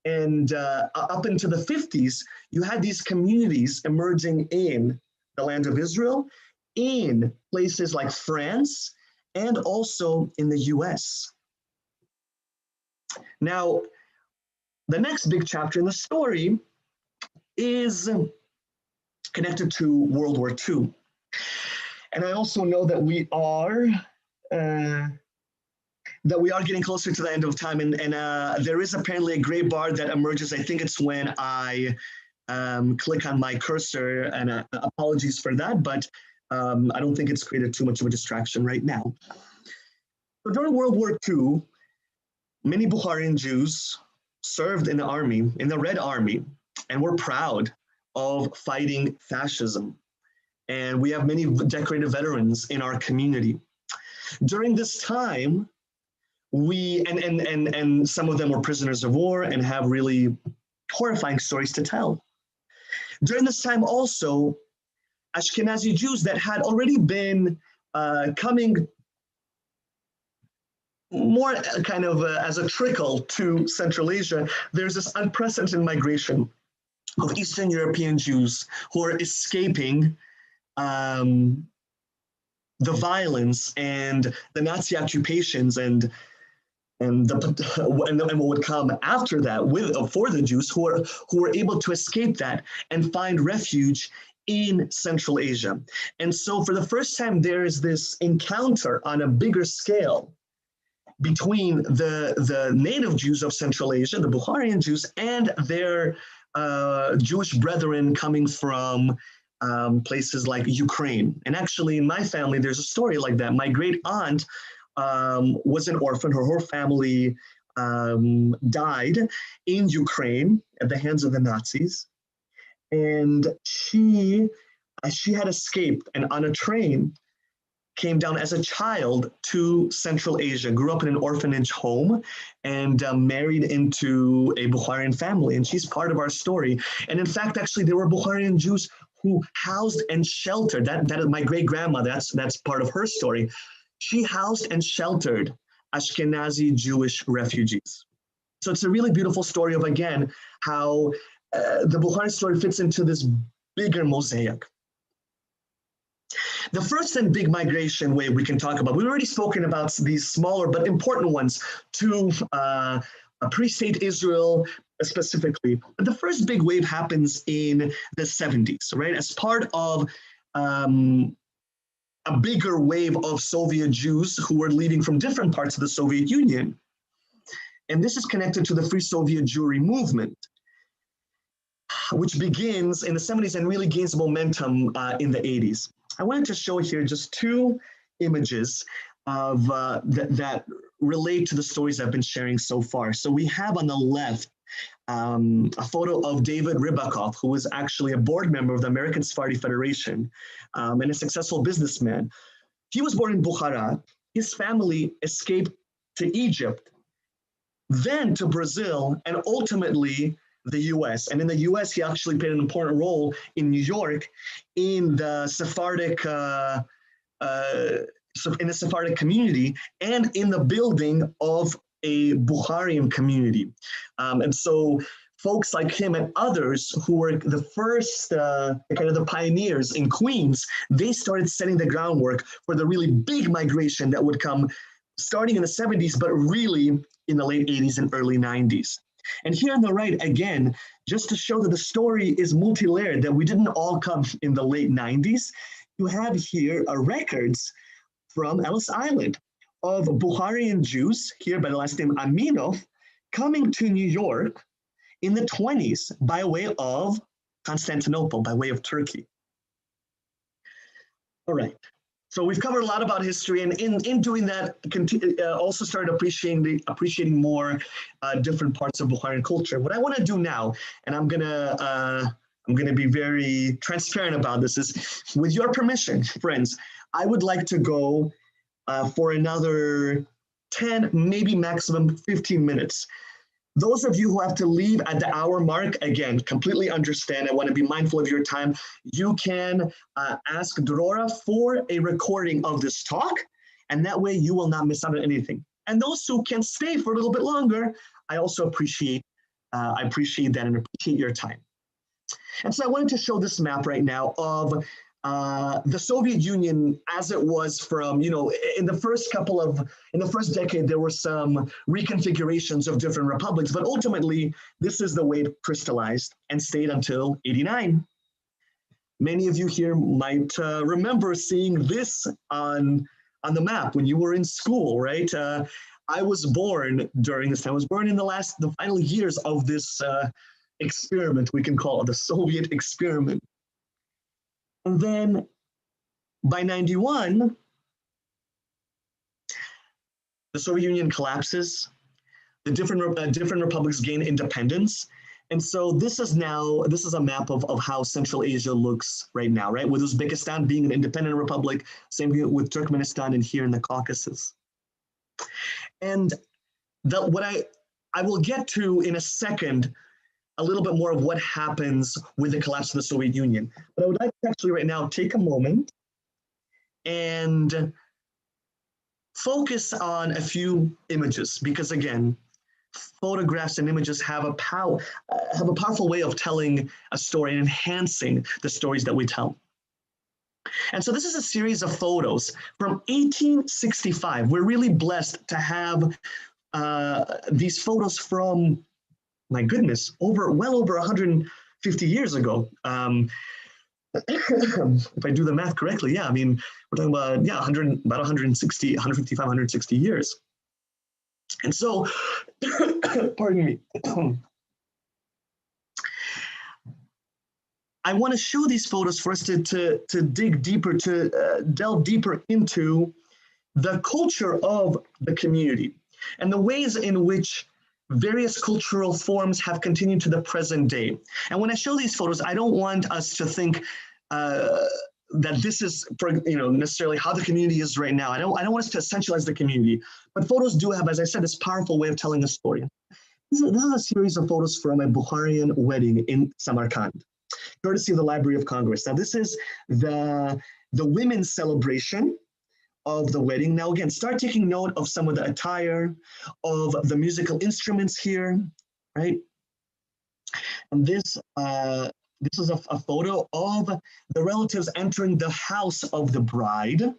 and up into the 50s, you had these communities emerging in the land of Israel, in places like France, and also in the US. Now, the next big chapter in the story is connected to World War II. And I also know that we are getting closer to the end of time, and there is apparently a gray bar that emerges. I think it's when I click on my cursor, and apologies for that, but I don't think it's created too much of a distraction right now. So during World War II, many Bukharian Jews served in the army, in the Red Army, and were proud of fighting fascism. And we have many decorated veterans in our community. During this time, and some of them were prisoners of war and have really horrifying stories to tell. During this time also, Ashkenazi Jews that had already been coming more kind of as a trickle to Central Asia, there's this unprecedented migration of Eastern European Jews who are escaping the violence and the Nazi occupations and what would come after that for the Jews who were able to escape that and find refuge in Central Asia. And so for the first time, there is this encounter on a bigger scale between the native Jews of Central Asia, the Bukharian Jews, and their Jewish brethren coming from places like Ukraine. And actually in my family, there's a story like that. My great aunt was an orphan. Her whole family died in Ukraine at the hands of the Nazis. And she had escaped, and on a train came down as a child to Central Asia, grew up in an orphanage home, and married into a Bukharian family. And she's part of our story. And in fact, actually, there were Bukharian Jews who housed and sheltered. That is my great-grandmother. That's part of her story. She housed and sheltered Ashkenazi Jewish refugees. So it's a really beautiful story of, again, how the Bukhari story fits into this bigger mosaic. The first and big migration wave we can talk about, we've already spoken about these smaller but important ones to pre-state Israel specifically. But the first big wave happens in the 70s, right? As part of a bigger wave of Soviet Jews who were leaving from different parts of the Soviet Union. And this is connected to the Free Soviet Jewry movement, which begins in the 70s and really gains momentum in the 80s. I wanted to show here just two images of that relate to the stories I've been sharing so far. So we have on the left a photo of David Rybakov, who was actually a board member of the American Sephardi Federation and a successful businessman. He was born in Bukhara. His family escaped to Egypt, then to Brazil, and ultimately the US. And in the US, he actually played an important role in New York in the Sephardic community and in the building of a Bukharian community. And so folks like him and others who were the first kind of the pioneers in Queens, they started setting the groundwork for the really big migration that would come starting in the 70s, but really in the late 80s and early 90s. And here on the right, again, just to show that the story is multi-layered, that we didn't all come in the late 90s, you have here records from Ellis Island of Bukharian Jews, here by the last name Aminov, coming to New York in the 20s by way of Constantinople, by way of Turkey. All right. So we've covered a lot about history, and in doing that, also started appreciating more different parts of Bukharian culture. What I want to do now, and I'm gonna be very transparent about this, is with your permission, friends, I would like to go for another 10, maybe maximum 15 minutes, Those of you who have to leave at the hour mark, again, completely understand. I want to be mindful of your time. You can ask Drora for a recording of this talk, and that way you will not miss out on anything. And those who can stay for a little bit longer, I also appreciate that and appreciate your time. And so I wanted to show this map right now of the Soviet Union as it was from, in the first decade, there were some reconfigurations of different republics, but ultimately, this is the way it crystallized and stayed until '89. Many of you here might remember seeing this on the map when you were in school, right? I was born during this time. I was born in the final years of this experiment, we can call it the Soviet experiment. And then by '91, the Soviet Union collapses, the different republics gain independence. And so this is a map of how Central Asia looks right now, right? With Uzbekistan being an independent republic, same with Turkmenistan and here in the Caucasus. And what I will get to in a second, a little bit more of what happens with the collapse of the Soviet Union. But I would like to actually right now take a moment and focus on a few images, because again, photographs and images have a powerful way of telling a story and enhancing the stories that we tell. And so this is a series of photos from 1865. We're really blessed to have these photos from, my goodness, well over 150 years ago. If I do the math correctly, yeah, I mean, we're talking about, yeah, about 155, 160 years. And so, pardon me. I want to show these photos for us to dig deeper, to delve deeper into the culture of the community and the ways in which various cultural forms have continued to the present day. And when I show these photos, I don't want us to think that this is, necessarily how the community is right now. I don't want us to essentialize the community, but photos do have, as I said, this powerful way of telling a story. This is a series of photos from a Bukharian wedding in Samarkand, courtesy of the Library of Congress. Now, this is the women's celebration of the wedding. Now, again, start taking note of some of the attire, of the musical instruments here, right? And this is a photo of the relatives entering the house of the bride.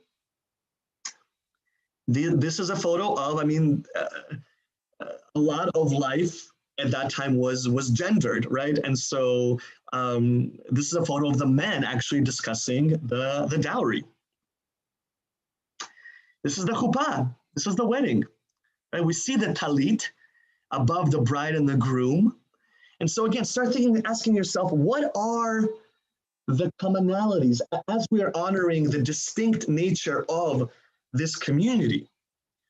This is a photo of, a lot of life at that time was gendered, right? And so this is a photo of the men actually discussing the dowry. This is the chuppah. This is the wedding. Right? We see the talit above the bride and the groom. And so again, start asking yourself, what are the commonalities as we are honoring the distinct nature of this community?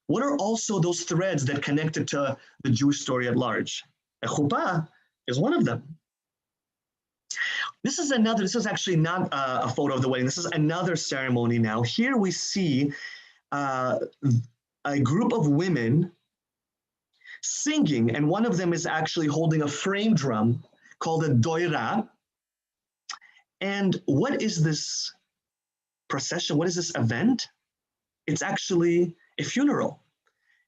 What are also those threads that connect it to the Jewish story at large? A chuppah is one of them. This is actually not a photo of the wedding. This is another ceremony now. Here we see a group of women singing, and one of them is actually holding a frame drum called a doira. And what is this procession? What is this event? It's actually a funeral.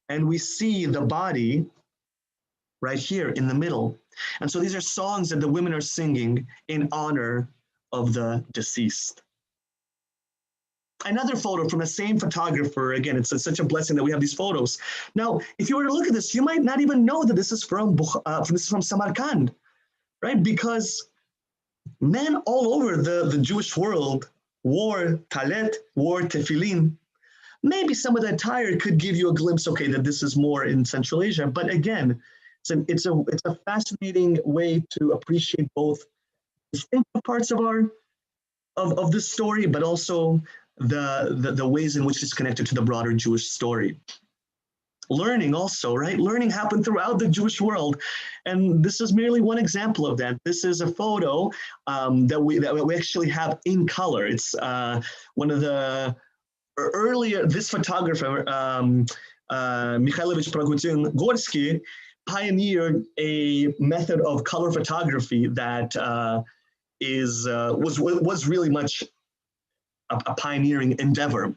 And we see the body right here in the middle. And so these are songs that the women are singing in honor of the deceased. Another photo from the same photographer. Again, it's such a blessing that we have these photos. Now, if you were to look at this, you might not even know that this is from Samarkand, right? Because men all over the Jewish world wore talet, wore tefillin. Maybe some of the attire could give you a glimpse, okay, that this is more in Central Asia. But again, it's a fascinating way to appreciate both distinctive parts of this story, but also the ways in which it's connected to the broader Jewish story. Learning also, right? Learning happened throughout the Jewish world. And this is merely one example of that. This is a photo that we actually have in color. It's one of the earlier, this photographer, Mikhailovich Pragutin-Gorsky, pioneered a method of color photography that was really much a pioneering endeavor.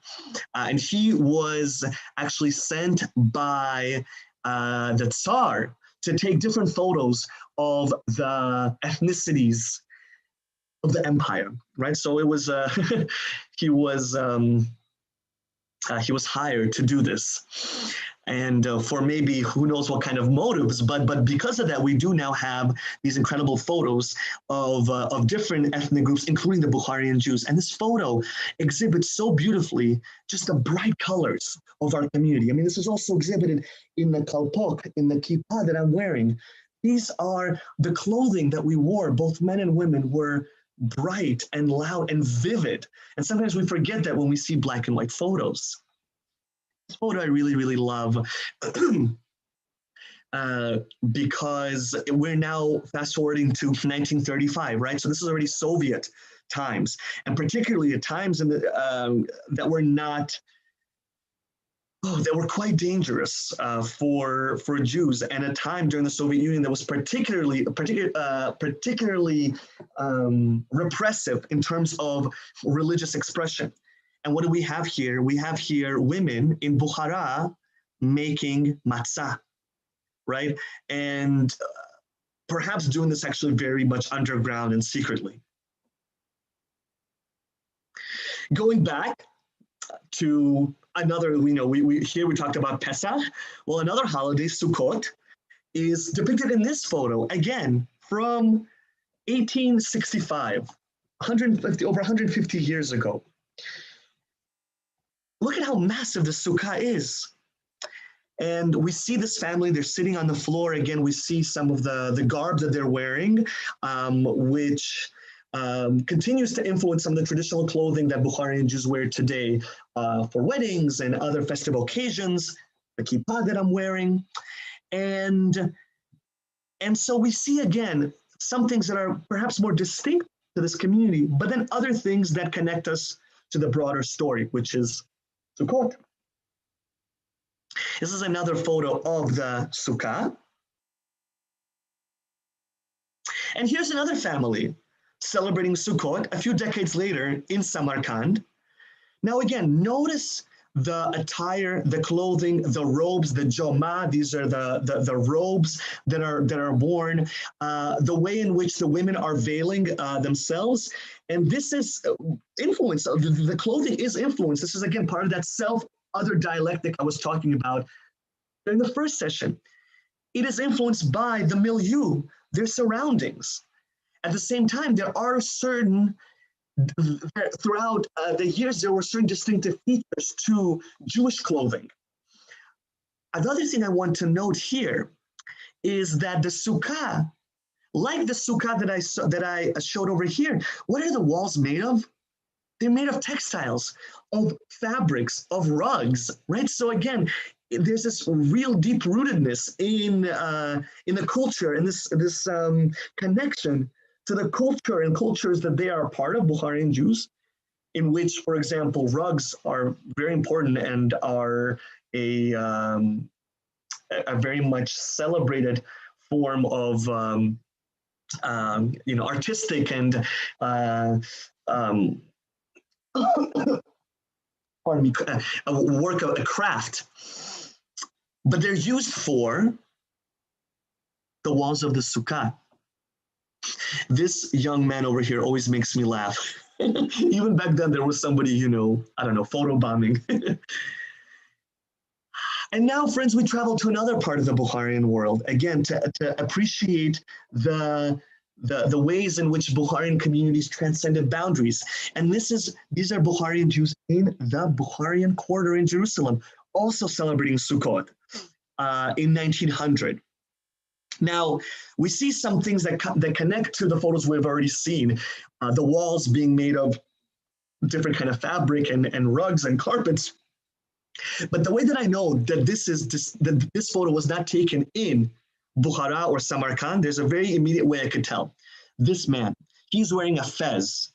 And he was actually sent by the Tsar to take different photos of the ethnicities of the empire, right? So it was he was hired to do this, and for maybe who knows what kind of motives, but because of that, we do now have these incredible photos of different ethnic groups, including the Bukharian Jews. And this photo exhibits so beautifully just the bright colors of our community. I mean, this is also exhibited in the kalpok, in the kippah that I'm wearing. These are the clothing that we wore, both men and women, were bright and loud and vivid. And sometimes we forget that when we see black and white photos. This photo I really, really love because we're now fast forwarding to 1935, right? So this is already Soviet times, and particularly at times in the, that were not, that were quite dangerous for Jews, and a time during the Soviet Union that was particularly repressive in terms of religious expression. And what do we have here? We have here women in Bukhara making matzah, right? And perhaps doing this actually very much underground and secretly. Going back to another, here we talked about Pesach. Well, another holiday, Sukkot, is depicted in this photo, again, from 1865, over 150 years ago. Look at how massive the sukkah is. And we see this family, they're sitting on the floor. Again, we see some of the garb that they're wearing, which continues to influence some of the traditional clothing that Bukharian Jews wear today for weddings and other festive occasions, the kippah that I'm wearing. And so we see, again, some things that are perhaps more distinct to this community, but then other things that connect us to the broader story, which is Sukkot. This is another photo of the sukkah. And here's another family celebrating Sukkot a few decades later in Samarkand. Now again, notice the attire, the clothing, the robes, the joma, these are the robes that are worn, the way in which the women are veiling themselves. And this is influence, the clothing is influence. This is again part of that self-other dialectic I was talking about during the first session. It is influenced by the milieu, their surroundings. At the same time, there are certain, throughout the years, there were certain distinctive features to Jewish clothing. Another thing I want to note here is that the sukkah, like the sukkah that I showed over here, what are the walls made of? They're made of textiles, of fabrics, of rugs, right? So again, there's this real deep rootedness in the culture and this connection to the culture and cultures that they are a part of, Bukharian Jews, in which, for example, rugs are very important and are a very much celebrated form of artistic and pardon me, a work of a craft. But they're used for the walls of the sukkah. This young man over here always makes me laugh. Even back then, there was somebody, I don't know, photobombing. And now, friends, we travel to another part of the Bukharian world, again, to appreciate the ways in which Bukharian communities transcended boundaries. And these are Bukharian Jews in the Bukharian quarter in Jerusalem, also celebrating Sukkot in 1900. Now, we see some things that connect to the photos we've already seen. The walls being made of different kind of fabric and rugs and carpets. But the way that I know that this photo was not taken in Bukhara or Samarkand, there's a very immediate way I could tell. This man, he's wearing a fez.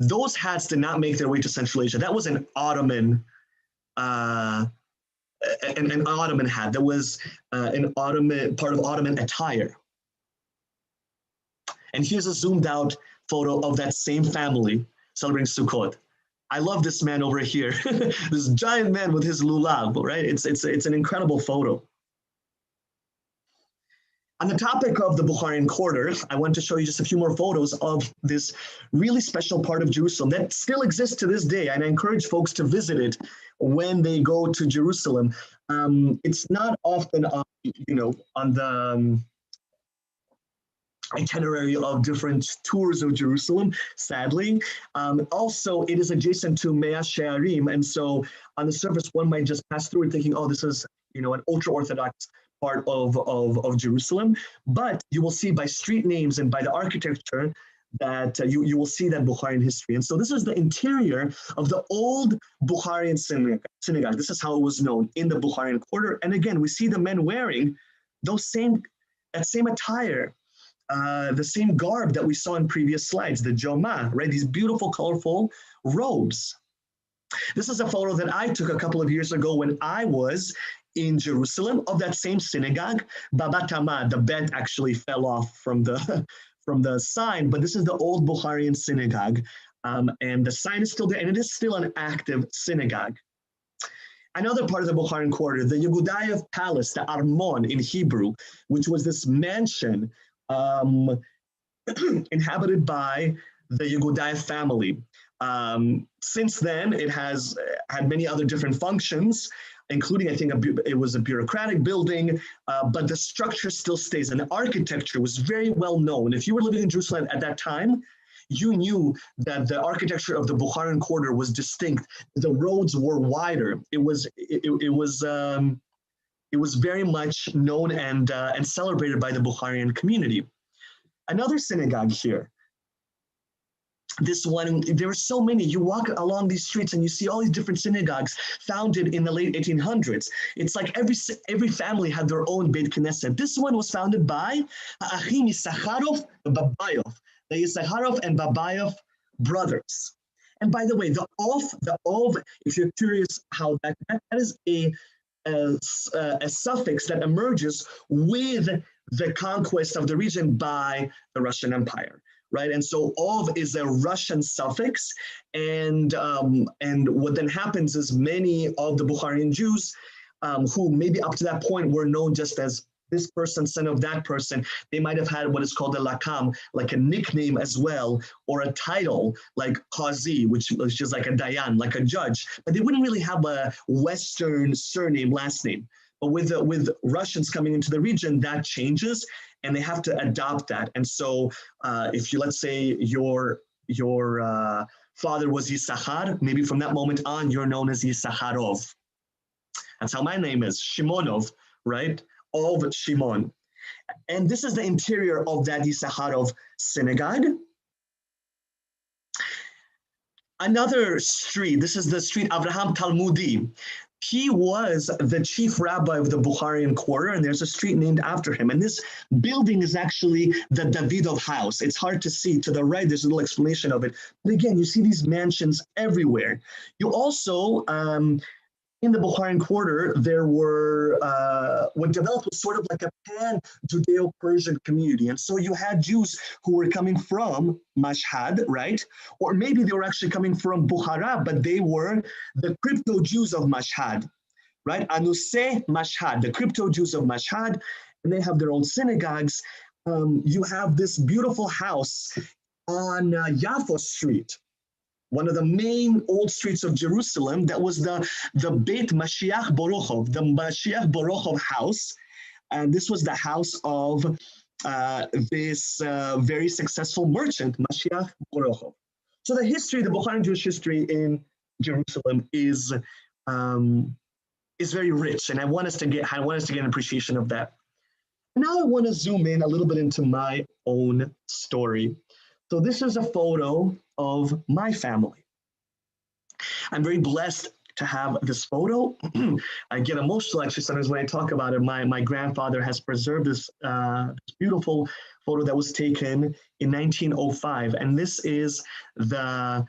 Those hats did not make their way to Central Asia. That was an Ottoman an Ottoman hat. That was an Ottoman, part of Ottoman attire. And here's a zoomed out photo of that same family celebrating Sukkot. I love this man over here, this giant man with his lulav, right? It's an incredible photo. On the topic of the Bukharian quarter, I want to show you just a few more photos of this really special part of Jerusalem that still exists to this day, and I encourage folks to visit it when they go to Jerusalem. It's not often, on the itinerary of different tours of Jerusalem, sadly. Also, it is adjacent to Mea Shearim, and so on the surface, one might just pass through it thinking, oh, this is an ultra-Orthodox part of Jerusalem, but you will see by street names and by the architecture that you will see that Bukharian history. And so this is the interior of the old Bukharian synagogue. This is how it was known in the Bukharian quarter. And again, we see the men wearing that same attire, the same garb that we saw in previous slides, the joma, right? These beautiful, colorful robes. This is a photo that I took a couple of years ago when I was in Jerusalem of that same synagogue. Babatama, the bed actually fell off from the sign, but this is the old Bukharian synagogue, and the sign is still there, and it is still an active synagogue. Another part of the Bukharian quarter, the Yehudayev Palace, the Armon in Hebrew, which was this mansion inhabited by the Yehudayev family. Since then, it has had many other different functions, including, I think, it was a bureaucratic building, but the structure still stays, and the architecture was very well known. If you were living in Jerusalem at that time, you knew that the architecture of the Bukharian quarter was distinct. The roads were wider. It was very much known and celebrated by the Bukharian community. Another synagogue here. This one, there are so many. You walk along these streets and you see all these different synagogues founded in the late 1800s. It's like every family had their own Beit Knesset. This one was founded by Achim Yisacharov Babayov, the Yisacharov and Babayov brothers. And by the way, the ov, if you're curious how that is a suffix that emerges with the conquest of the region by the Russian Empire. Right, and so ov is a Russian suffix, and what then happens is many of the Bukharian Jews, who maybe up to that point were known just as this person, son of that person, they might have had what is called a lakam, like a nickname as well, or a title like qazi, which is just like a dayan, like a judge, but they wouldn't really have a Western surname, last name. But with Russians coming into the region, that changes, and they have to adopt that. And so if you, let's say your father was Yisachar, maybe from that moment on, you're known as Yisacharov. That's how my name is, Shimonov, right? Of Shimon. And this is the interior of that Yisacharov synagogue. Another street, this is the street Avraham Talmudi. He was the chief rabbi of the Bukharian quarter, and there's a street named after him. And this building is actually the Davidov house. It's hard to see. To the right, there's a little explanation of it. But again, you see these mansions everywhere. You also, in the Bukharian quarter, there were, what developed was sort of like a pan-Judeo-Persian community. And so you had Jews who were coming from Mashhad, right? Or maybe they were actually coming from Bukhara, but they were the crypto Jews of Mashhad, right? Anusei Mashhad, the crypto Jews of Mashhad, and they have their own synagogues. You have this beautiful house on Yafo Street, one of the main old streets of Jerusalem. That was the Beit Mashiach Borochov, the Mashiach Borochov house. And this was the house of this very successful merchant, Mashiach Borochov. So the history, the Bukharian Jewish history in Jerusalem is very rich, and I want us to get an appreciation of that. Now I want to zoom in a little bit into my own story. So this is a photo of my family. I'm very blessed to have this photo. I get emotional actually sometimes when I talk about it. My grandfather has preserved this beautiful photo that was taken in 1905. And this is the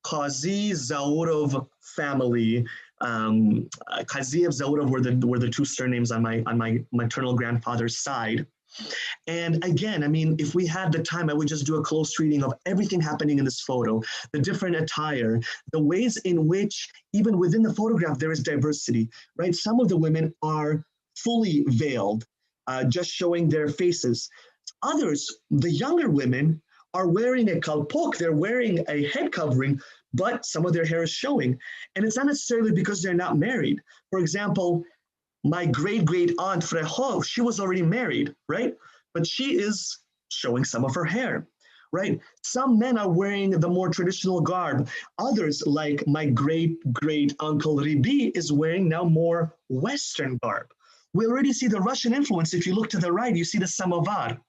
Qazi Zaurov family Kaziev, Zaurov were the two surnames on my maternal grandfather's side. And again, I mean, if we had the time, I would just do a close reading of everything happening in this photo, the different attire, the ways in which even within the photograph, there is diversity, right? Some of the women are fully veiled, just showing their faces. Others, the younger women, are wearing a kalpok, they're wearing a head covering, but some of their hair is showing. And it's not necessarily because they're not married. For example, my great aunt Frejo, she was already married, right? But she is showing some of her hair, right? Some men are wearing the more traditional garb. Others, like my great uncle Ribi, is wearing now more Western garb. We already see the Russian influence. If you look to the right, you see the samovar,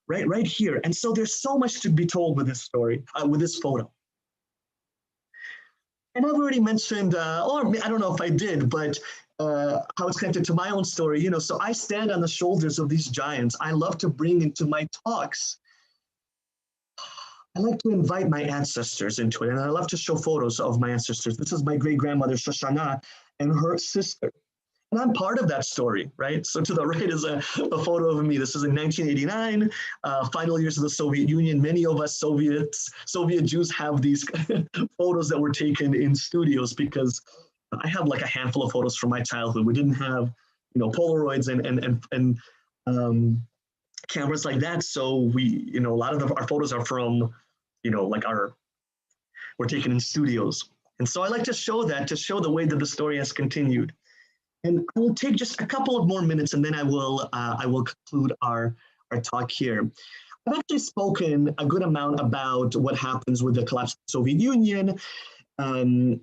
right here. And so there's so much to be told with this story, with this photo. And I've already mentioned, or I don't know if I did, but how it's connected to my own story, you know, so I stand on the shoulders of these giants. I love to bring into my talks, I like to invite my ancestors into it, and I love to show photos of my ancestors. This is my great-grandmother, Shoshana, and her sister. And I'm part of that story, right? So to the right is a photo of me. This is in 1989, final years of the Soviet Union. Many of us Soviet Jews have these photos that were taken in studios because I have like a handful of photos from my childhood. We didn't have, you know, Polaroids and cameras like that. So we, you know, a lot of our photos are from, you know, like we're taken in studios. And so I like to show that, to show the way that the story has continued. And I will take just a couple of more minutes, and then I will conclude our talk here. I've actually spoken a good amount about what happens with the collapse of the Soviet Union, and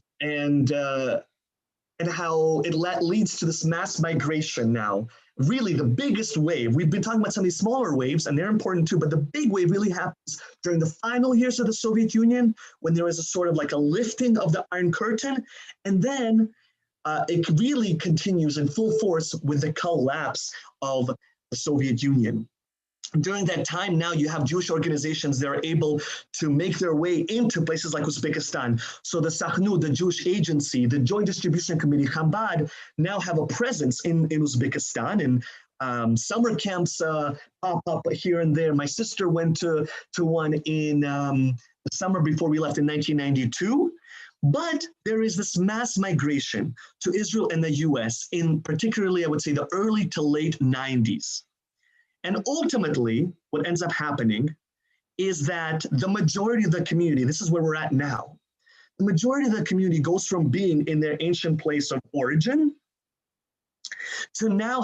how it leads to this mass migration now. Really, the biggest wave. We've been talking about some of these smaller waves, and they're important too, but the big wave really happens during the final years of the Soviet Union, when there is a sort of like a lifting of the Iron Curtain, and then it really continues in full force with the collapse of the Soviet Union. During that time now, you have Jewish organizations that are able to make their way into places like Uzbekistan. So the Sakhnu, the Jewish Agency, the Joint Distribution Committee, Chabad, now have a presence in Uzbekistan, and summer camps pop up here and there. My sister went to one in the summer before we left in 1992. But there is this mass migration to Israel and the US in particularly, I would say, the early to late 90s. And ultimately, what ends up happening is that the majority of the community, this is where we're at now, the majority of the community goes from being in their ancient place of origin to now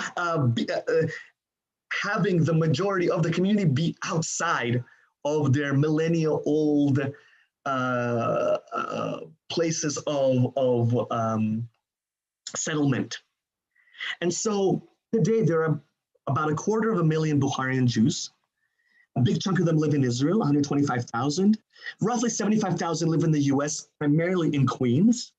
having the majority of the community be outside of their millennia-old places of settlement. And so today there are about 250,000 Bukharian Jews. A big chunk of them live in Israel, 125,000. Roughly 75,000 live in the US, primarily in Queens.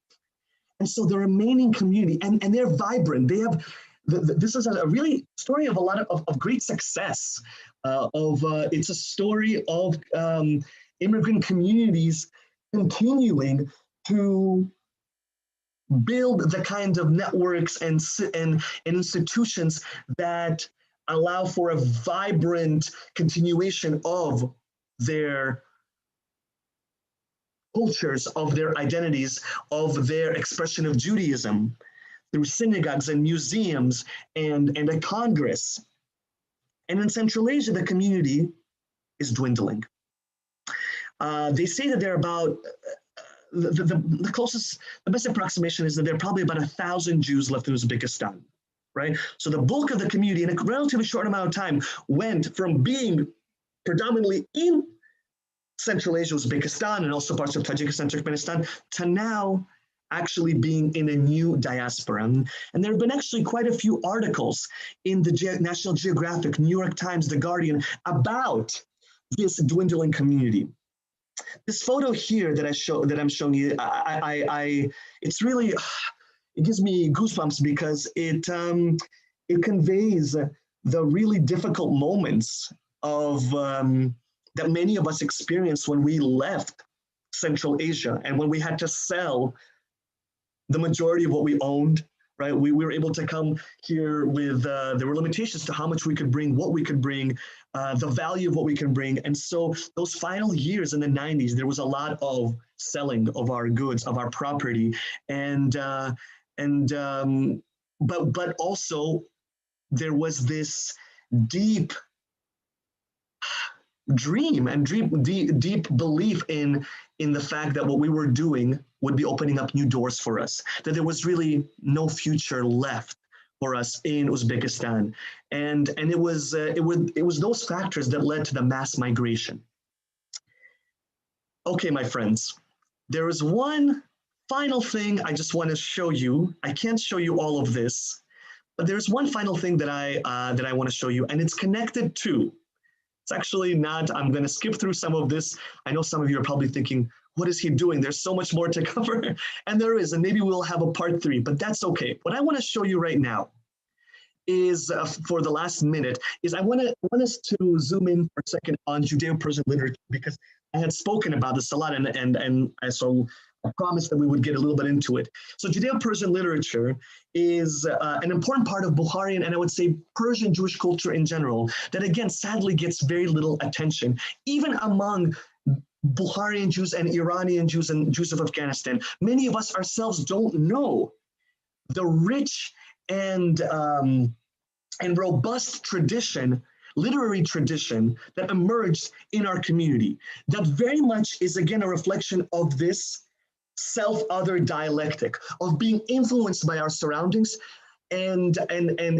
And so the remaining community, and they're vibrant. They have, this is a really story of a lot of great success. It's a story of immigrant communities continuing to build the kind of networks and institutions that allow for a vibrant continuation of their cultures, of their identities, of their expression of Judaism through synagogues and museums and a Congress. And in Central Asia, the community is dwindling. They say that they're about, the closest, the best approximation is that there are probably about 1,000 Jews left in Uzbekistan, right? So the bulk of the community in a relatively short amount of time went from being predominantly in Central Asia, Uzbekistan, and also parts of Tajikistan, Turkmenistan, to now actually being in a new diaspora. And there have been actually quite a few articles in the National Geographic, New York Times, The Guardian, about this dwindling community. This photo here that I'm showing you, it's really, it gives me goosebumps because it conveys the really difficult moments of that many of us experienced when we left Central Asia and when we had to sell the majority of what we owned, right? We were able to come here with, there were limitations to how much we could bring, what we could bring, the value of what we can bring. And so those final years in the 90s, there was a lot of selling of our goods, of our property. But also there was this deep dream and deep belief in the fact that what we were doing would be opening up new doors for us, that there was really no future left for us in Uzbekistan. And it was those factors that led to the mass migration. Okay, my friends, there is one final thing I just want to show you. I can't show you all of this, but there's one final thing that I want to show you, and it's connected to. It's actually not, I'm going to skip through some of this. I know some of you are probably thinking, what is he doing? There's so much more to cover. And there is, and maybe we'll have a part 3, but that's okay. What I want to show you right now is, for the last minute, is I want us to zoom in for a second on Judeo-Persian literature, because I had spoken about this a lot, and so I promised that we would get a little bit into it. So Judeo-Persian literature is an important part of Bukharian, and I would say Persian Jewish culture in general, that again, sadly gets very little attention, even among Bukharian Jews and Iranian Jews and Jews of Afghanistan. Many of us ourselves don't know the rich and robust tradition, literary tradition that emerged in our community, that very much is again a reflection of this self-other dialectic of being influenced by our surroundings and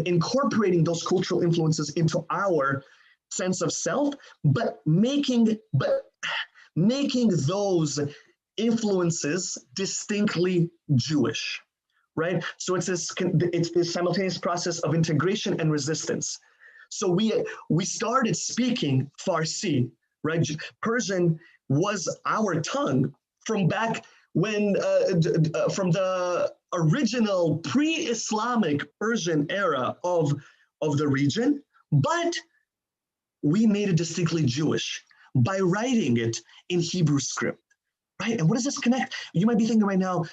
incorporating those cultural influences into our sense of self, but making those influences distinctly Jewish, right? So it's this simultaneous process of integration and resistance. So we started speaking Farsi, right? Persian was our tongue from back when, from the original pre-Islamic Persian era of the region, but we made it distinctly Jewish by writing it in Hebrew script, right? And what does this connect? You might be thinking right now,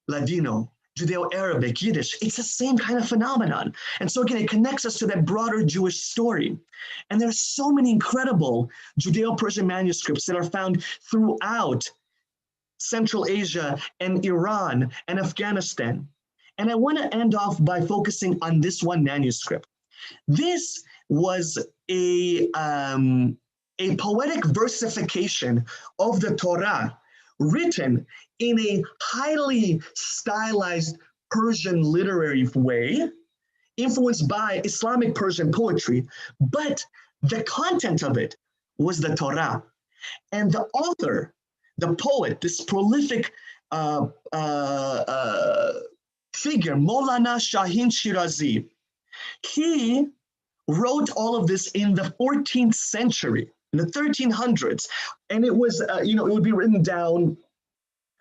Ladino, Judeo-Arabic, Yiddish, it's the same kind of phenomenon. And so again, it connects us to that broader Jewish story. And there's so many incredible Judeo-Persian manuscripts that are found throughout Central Asia and Iran and Afghanistan. And I want to end off by focusing on this one manuscript. This was a poetic versification of the Torah written in a highly stylized Persian literary way, influenced by Islamic Persian poetry, but the content of it was the Torah. And the author, the poet, this prolific figure, Maulana Shahin Shirazi, he wrote all of this in the 14th century, in the 1300s, and it was, it would be written down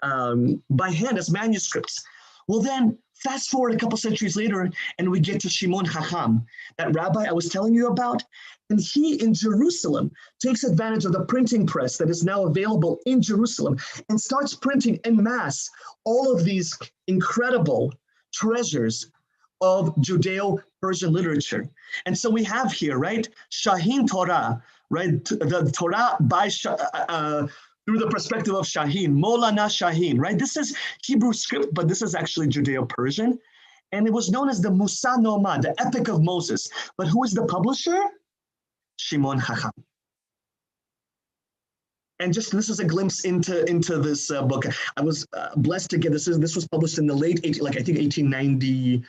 by hand as manuscripts. Well, then fast forward a couple centuries later, and we get to Shimon Chacham, that rabbi I was telling you about, and he in Jerusalem takes advantage of the printing press that is now available in Jerusalem and starts printing en masse all of these incredible treasures of Judeo-Persian literature. And so we have here, right, Shahin Torah, right, the Torah by through the perspective of Shahin, Maulana Shahin, right? This is Hebrew script, but this is actually Judeo-Persian. And it was known as the Musa Noma, the Epic of Moses. But who is the publisher? Shimon Chacham. And just this is a glimpse into this book. I was blessed to get this. This was published in the late, I think 1890,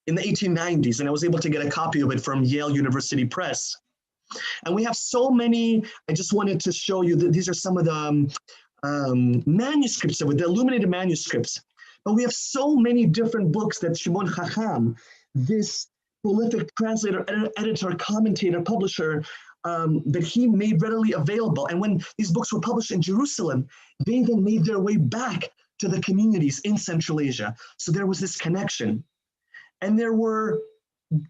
in the 1890s, and I was able to get a copy of it from Yale University Press. And we have so many. I just wanted to show you that these are some of the manuscripts of it, the illuminated manuscripts. But we have so many different books that Shimon Chacham, this prolific translator, editor, commentator, publisher, that he made readily available. And when these books were published in Jerusalem, they then made their way back to the communities in Central Asia. So there was this connection. And there were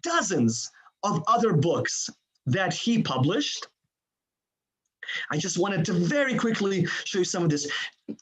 dozens of other books that he published. I just wanted to very quickly show you some of this.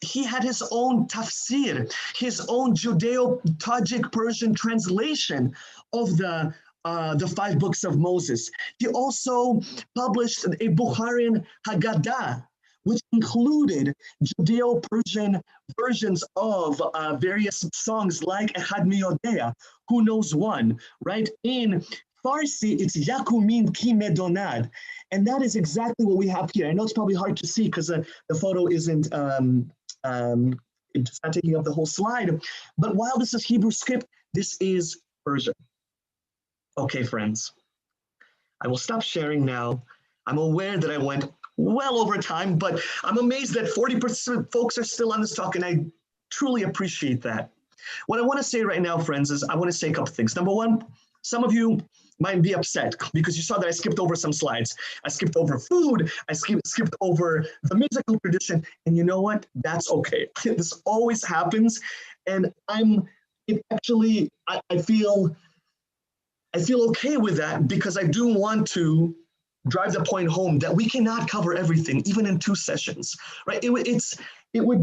He had his own tafsir, his own Judeo-Tajik Persian translation of the 5 books of Moses. He also published a Bukharian Haggadah, which included Judeo-Persian versions of various songs like Echad Mi Yodea, Who Knows One, right? In Farsi, it's Yakumin Ki Medonad. And that is exactly what we have here. I know it's probably hard to see because the photo isn't, it's not taking up the whole slide. But while this is Hebrew script, this is Persian. Okay, friends, I will stop sharing now. I'm aware that I went well over time, but I'm amazed that 40% of folks are still on this talk, and I truly appreciate that. What I want to say right now, friends, is I want to say a couple things. Number one, some of you might be upset because you saw that I skipped over some slides. I skipped over food, I skipped over the musical tradition, and you know what? That's okay. This always happens, and I feel okay with that because I do want to drive the point home that we cannot cover everything, even in 2 sessions, right? It would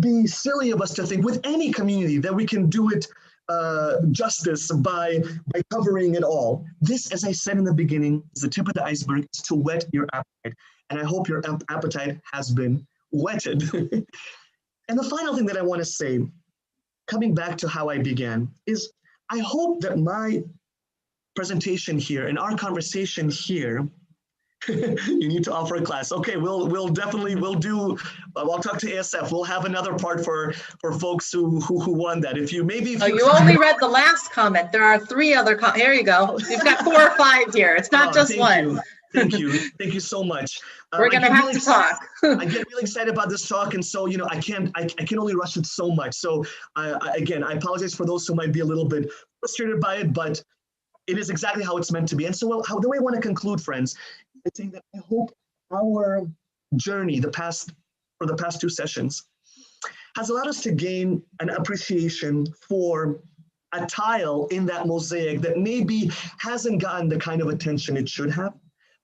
be silly of us to think with any community that we can do it justice by covering it all. This, as I said in the beginning, is the tip of the iceberg, is to whet your appetite. And I hope your appetite has been whetted. And the final thing that I want to say, coming back to how I began, is I hope that my presentation here and our conversation here, you need to offer a class. Okay, we'll talk to ASF. We'll have another part for folks who won that. If you you only read the last comment. There are 3 other here you go. You've got 4 or 5 here. It's not just one. Thank you so much. We're gonna have to talk. I get really excited about this talk, and so I can only rush it so much. So again, I apologize for those who might be a little bit frustrated by it, but it is exactly how it's meant to be. And so the way I want to conclude, friends, is saying that I hope our journey for the past 2 sessions has allowed us to gain an appreciation for a tile in that mosaic that maybe hasn't gotten the kind of attention it should have.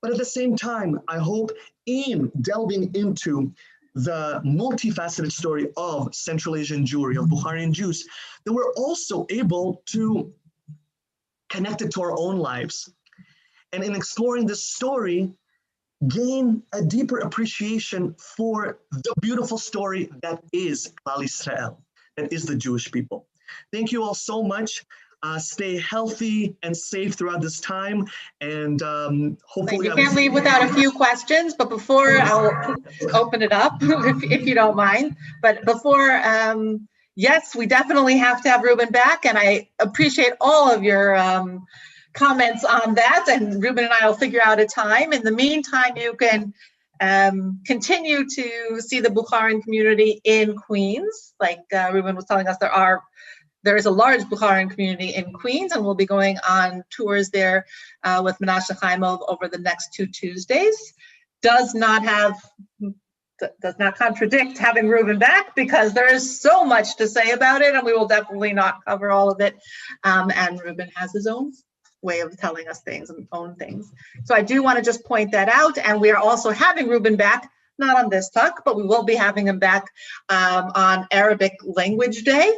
But at the same time, I hope in delving into the multifaceted story of Central Asian Jewry, of Bukharian Jews, that we're also able to connect it to our own lives. And in exploring this story, gain a deeper appreciation for the beautiful story that is Klal Yisrael, that is the Jewish people. Thank you all so much. Stay healthy and safe throughout this time, and hopefully— You can't leave without a few questions, but before I'll open it up, if you don't mind. But before, yes, we definitely have to have Ruben back, and I appreciate all of your comments on that, and Ruben and I will figure out a time. In the meantime, you can continue to see the Bukharian community in Queens. Like Ruben was telling us, there is a large Bukharian community in Queens, and we'll be going on tours there with Menashe Chaimov over the next 2 Tuesdays. Does not contradict having Ruben back, because there is so much to say about it, and we will definitely not cover all of it. And Ruben has his own way of telling us things and own things. So I do want to just point that out. And we are also having Ruben back, not on this talk, but we will be having him back on Arabic Language Day,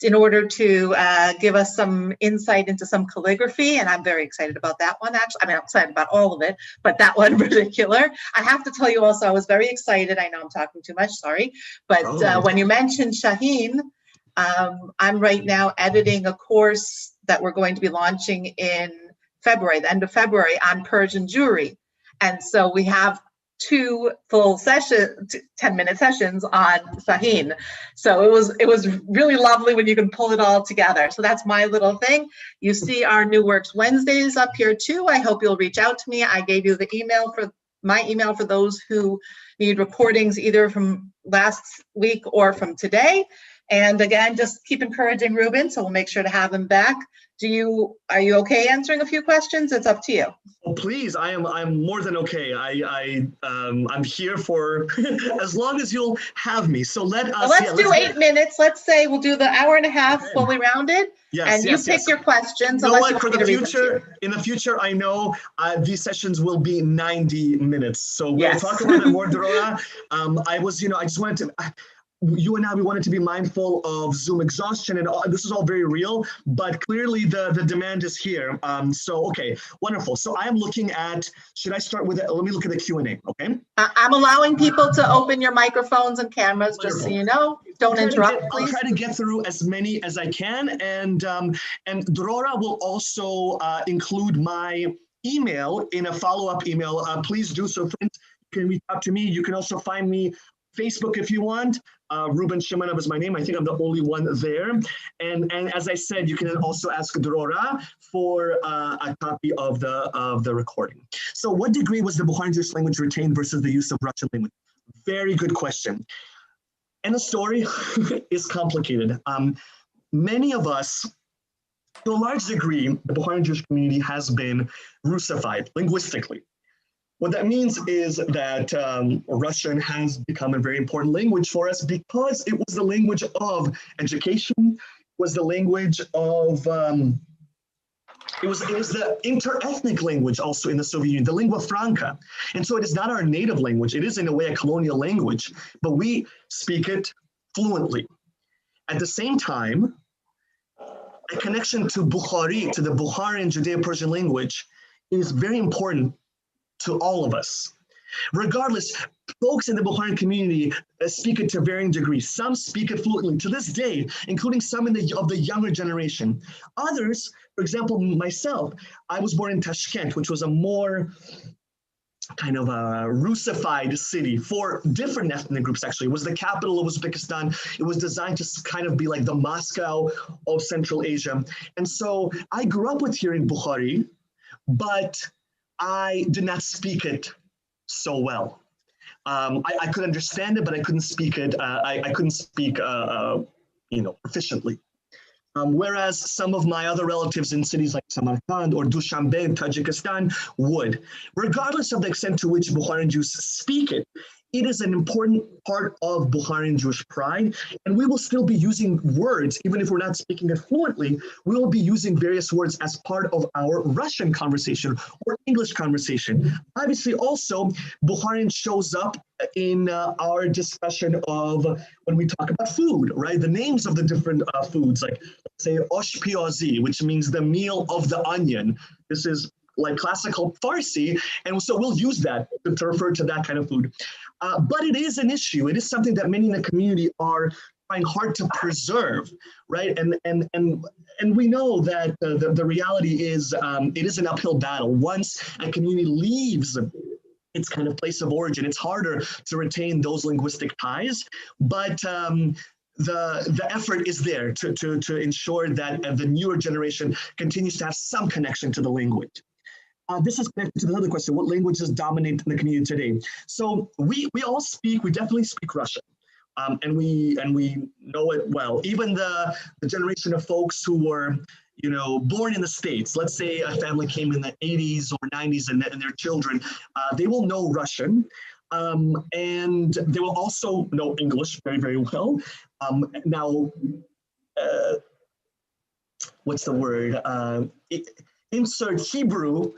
in order to give us some insight into some calligraphy. And I'm very excited about that one, actually. I mean, I'm excited about all of it, but that one in particular. I have to tell you also, I was very excited. I know I'm talking too much, sorry. But when you mentioned Shaheen, I'm right now editing a course that we're going to be launching in February, the end of February, on Persian Jewry. And so we have 2 full 10-minute sessions on Shaheen. So it was really lovely when you can pull it all together. So that's my little thing. You see our New Works Wednesdays up here too. I hope you'll reach out to me. I gave you my email for those who need recordings either from last week or from today. And again, just keep encouraging Ruben, so we'll make sure to have him back. Are you okay answering a few questions? It's up to you. Oh, please, I'm more than okay. I'm here for as long as you'll have me. So let's do 8 minutes. Let's say we'll do the hour and a half fully rounded. Yes, and you pick your questions. You know what? For the future, in the future, I know these sessions will be 90 minutes. So we'll talk about it more, Drora. I just wanted to. You and I, we wanted to be mindful of Zoom exhaustion, and this is all very real, but clearly the demand is here. Okay, wonderful. So I am looking at, should I start with it? Let me look at the Q&A, okay? I'm allowing people to open your microphones and cameras, just so you know. Don't interrupt, please. I'll try to get through as many as I can, and Drora will also include my email in a follow-up email. Please do so, friends. You can reach out to me. You can also find me Facebook if you want. Ruben Shimonov is my name. I think I'm the only one there. And as I said, you can also ask Drora for a copy of the recording. So what degree was the Bukharian Jewish language retained versus the use of Russian language? Very good question. And the story is complicated. Many of us, to a large degree, the Bukharian Jewish community has been Russified linguistically. What that means is that Russian has become a very important language for us because it was the language of education, was the language of, it was the inter-ethnic language also in the Soviet Union, the lingua franca. And so it is not our native language. It is in a way a colonial language, but we speak it fluently. At the same time, a connection to Bukhari, to the Bukharian Judeo-Persian language, is very important to all of us. Regardless, folks in the Bukharian community speak it to varying degrees. Some speak it fluently to this day, including some of the younger generation. Others, for example, myself, I was born in Tashkent, which was a more kind of a Russified city for different ethnic groups, actually. It was the capital of Uzbekistan. It was designed to kind of be like the Moscow of Central Asia. And so I grew up with hearing Bukhari, but I did not speak it so well. I could understand it, but I couldn't speak it. I couldn't speak, proficiently. Whereas some of my other relatives in cities like Samarkand or Dushanbe in Tajikistan would. Regardless of the extent to which Bukharian Jews speak it, it is an important part of Bukharian Jewish pride, and we will still be using words, even if we're not speaking it fluently, we will be using various words as part of our Russian conversation or English conversation. Obviously, also, Bukharian shows up in our discussion of when we talk about food, right? The names of the different foods, like say osh piozi, which means the meal of the onion. This is like classical Farsi, and so we'll use that to refer to that kind of food. But it is an issue. It is something that many in the community are trying hard to preserve, right? And we know that the reality is it is an uphill battle. Once a community leaves its kind of place of origin, it's harder to retain those linguistic ties, but the effort is there to ensure that the newer generation continues to have some connection to the language. This is connected to the other question: what languages dominate in the community today? So we definitely speak Russian, and we know it well. Even the generation of folks who were, born in the States. Let's say a family came in the 80s or 90s, and their children, they will know Russian, and they will also know English very, very well. Now, what's the word? Insert Hebrew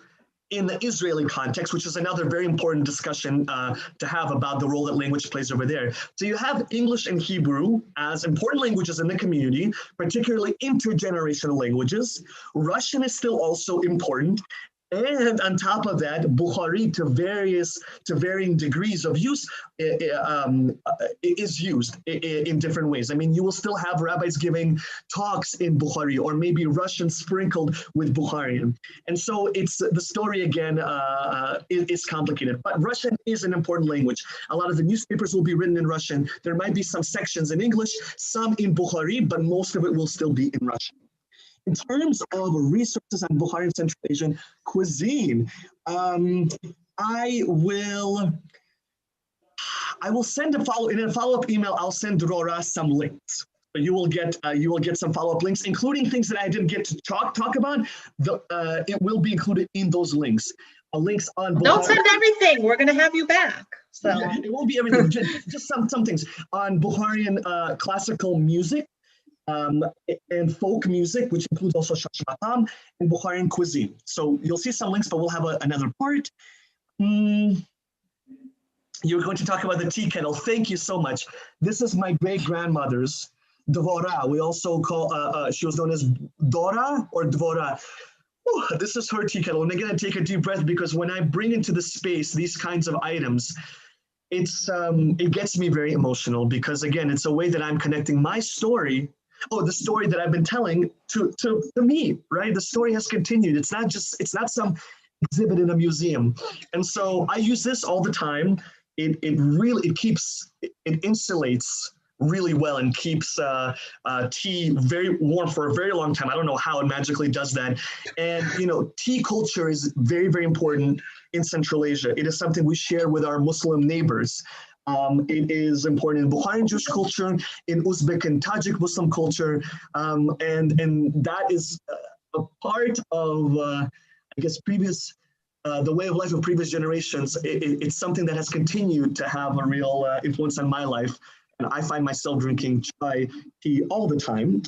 in the Israeli context, which is another very important discussion to have about the role that language plays over there. So you have English and Hebrew as important languages in the community, particularly intergenerational languages. Russian is still also important. And on top of that, Bukhari to varying degrees of use is used in different ways. I mean, you will still have rabbis giving talks in Bukhari, or maybe Russian sprinkled with Bukharian. And so it's the story again is complicated, but Russian is an important language. A lot of the newspapers will be written in Russian. There might be some sections in English, some in Bukhari, but most of it will still be in Russian. In terms of resources on Bukharian Central Asian cuisine, I will send in a follow-up email, I'll send Drora some links. You will get some follow-up links, including things that I didn't get to talk about. It will be included in those links. Links on. Don't send everything. We're going to have you back. So yeah, it won't be everything. just some things on Bukharian classical music and folk music, which includes also shashmatam and Bukharian cuisine. So you'll see some links, but we'll have another part. You're going to talk about the tea kettle. Thank you so much. This is my great-grandmother's Dvora. We also call, she was known as Dora or Dvora. Whew, this is her tea kettle. And again, take a deep breath, because when I bring into the space these kinds of items, it gets me very emotional, because again, it's a way that I'm connecting my story, the story that I've been telling to me, right? The story has continued. It's not some exhibit in a museum. And so I use this all the time. It insulates really well and keeps tea very warm for a very long time. I don't know how it magically does that. And tea culture is very, very important in Central Asia. It is something we share with our Muslim neighbors. It is important in Bukharian Jewish culture, in Uzbek and Tajik Muslim culture, and that is a part of, previous. The way of life of previous generations. It's something that has continued to have a real influence on my life. And I find myself drinking chai tea all the time.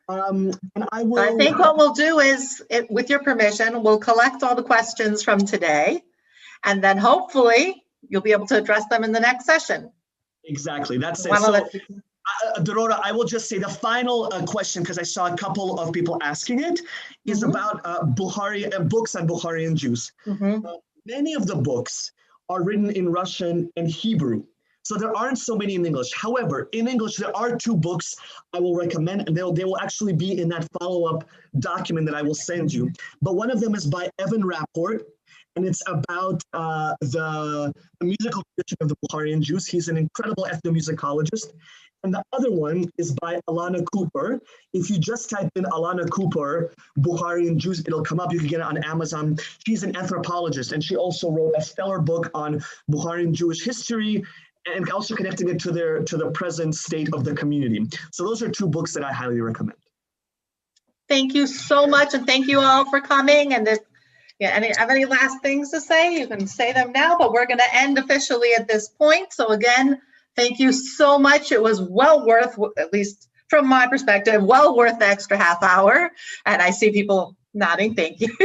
And I think what we'll do is, with your permission, we'll collect all the questions from today, and then hopefully you'll be able to address them in the next session. Exactly, that's it. So, Dorota, I will just say the final question, because I saw a couple of people asking it, is about books on Bukharian Jews. Many of the books are written in Russian and Hebrew, so there aren't so many in English. However, in English, there are 2 books I will recommend, and they will actually be in that follow-up document that I will send you. But one of them is by Evan Rapport, and it's about the musical tradition of the Bukharian Jews. He's an incredible ethnomusicologist. And the other one is by Alana Cooper. If you just type in Alana Cooper, Bukharian Jews, it'll come up. You can get it on Amazon. She's an anthropologist, and she also wrote a stellar book on Bukharian Jewish history, and also connecting it to the present state of the community. So those are 2 books that I highly recommend. Thank you so much, and thank you all for coming. And if you have any last things to say, you can say them now, but we're going to end officially at this point. So again, thank you so much. It was well worth, at least from my perspective, well worth the extra half hour. And I see people nodding. Thank you.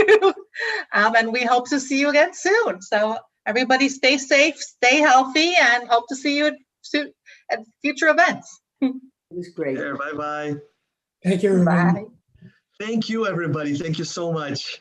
And we hope to see you again soon. So everybody stay safe, stay healthy, and hope to see you at future events. It was great. Bye-bye. Thank you, everyone. Bye. Thank you, everybody. Thank you so much.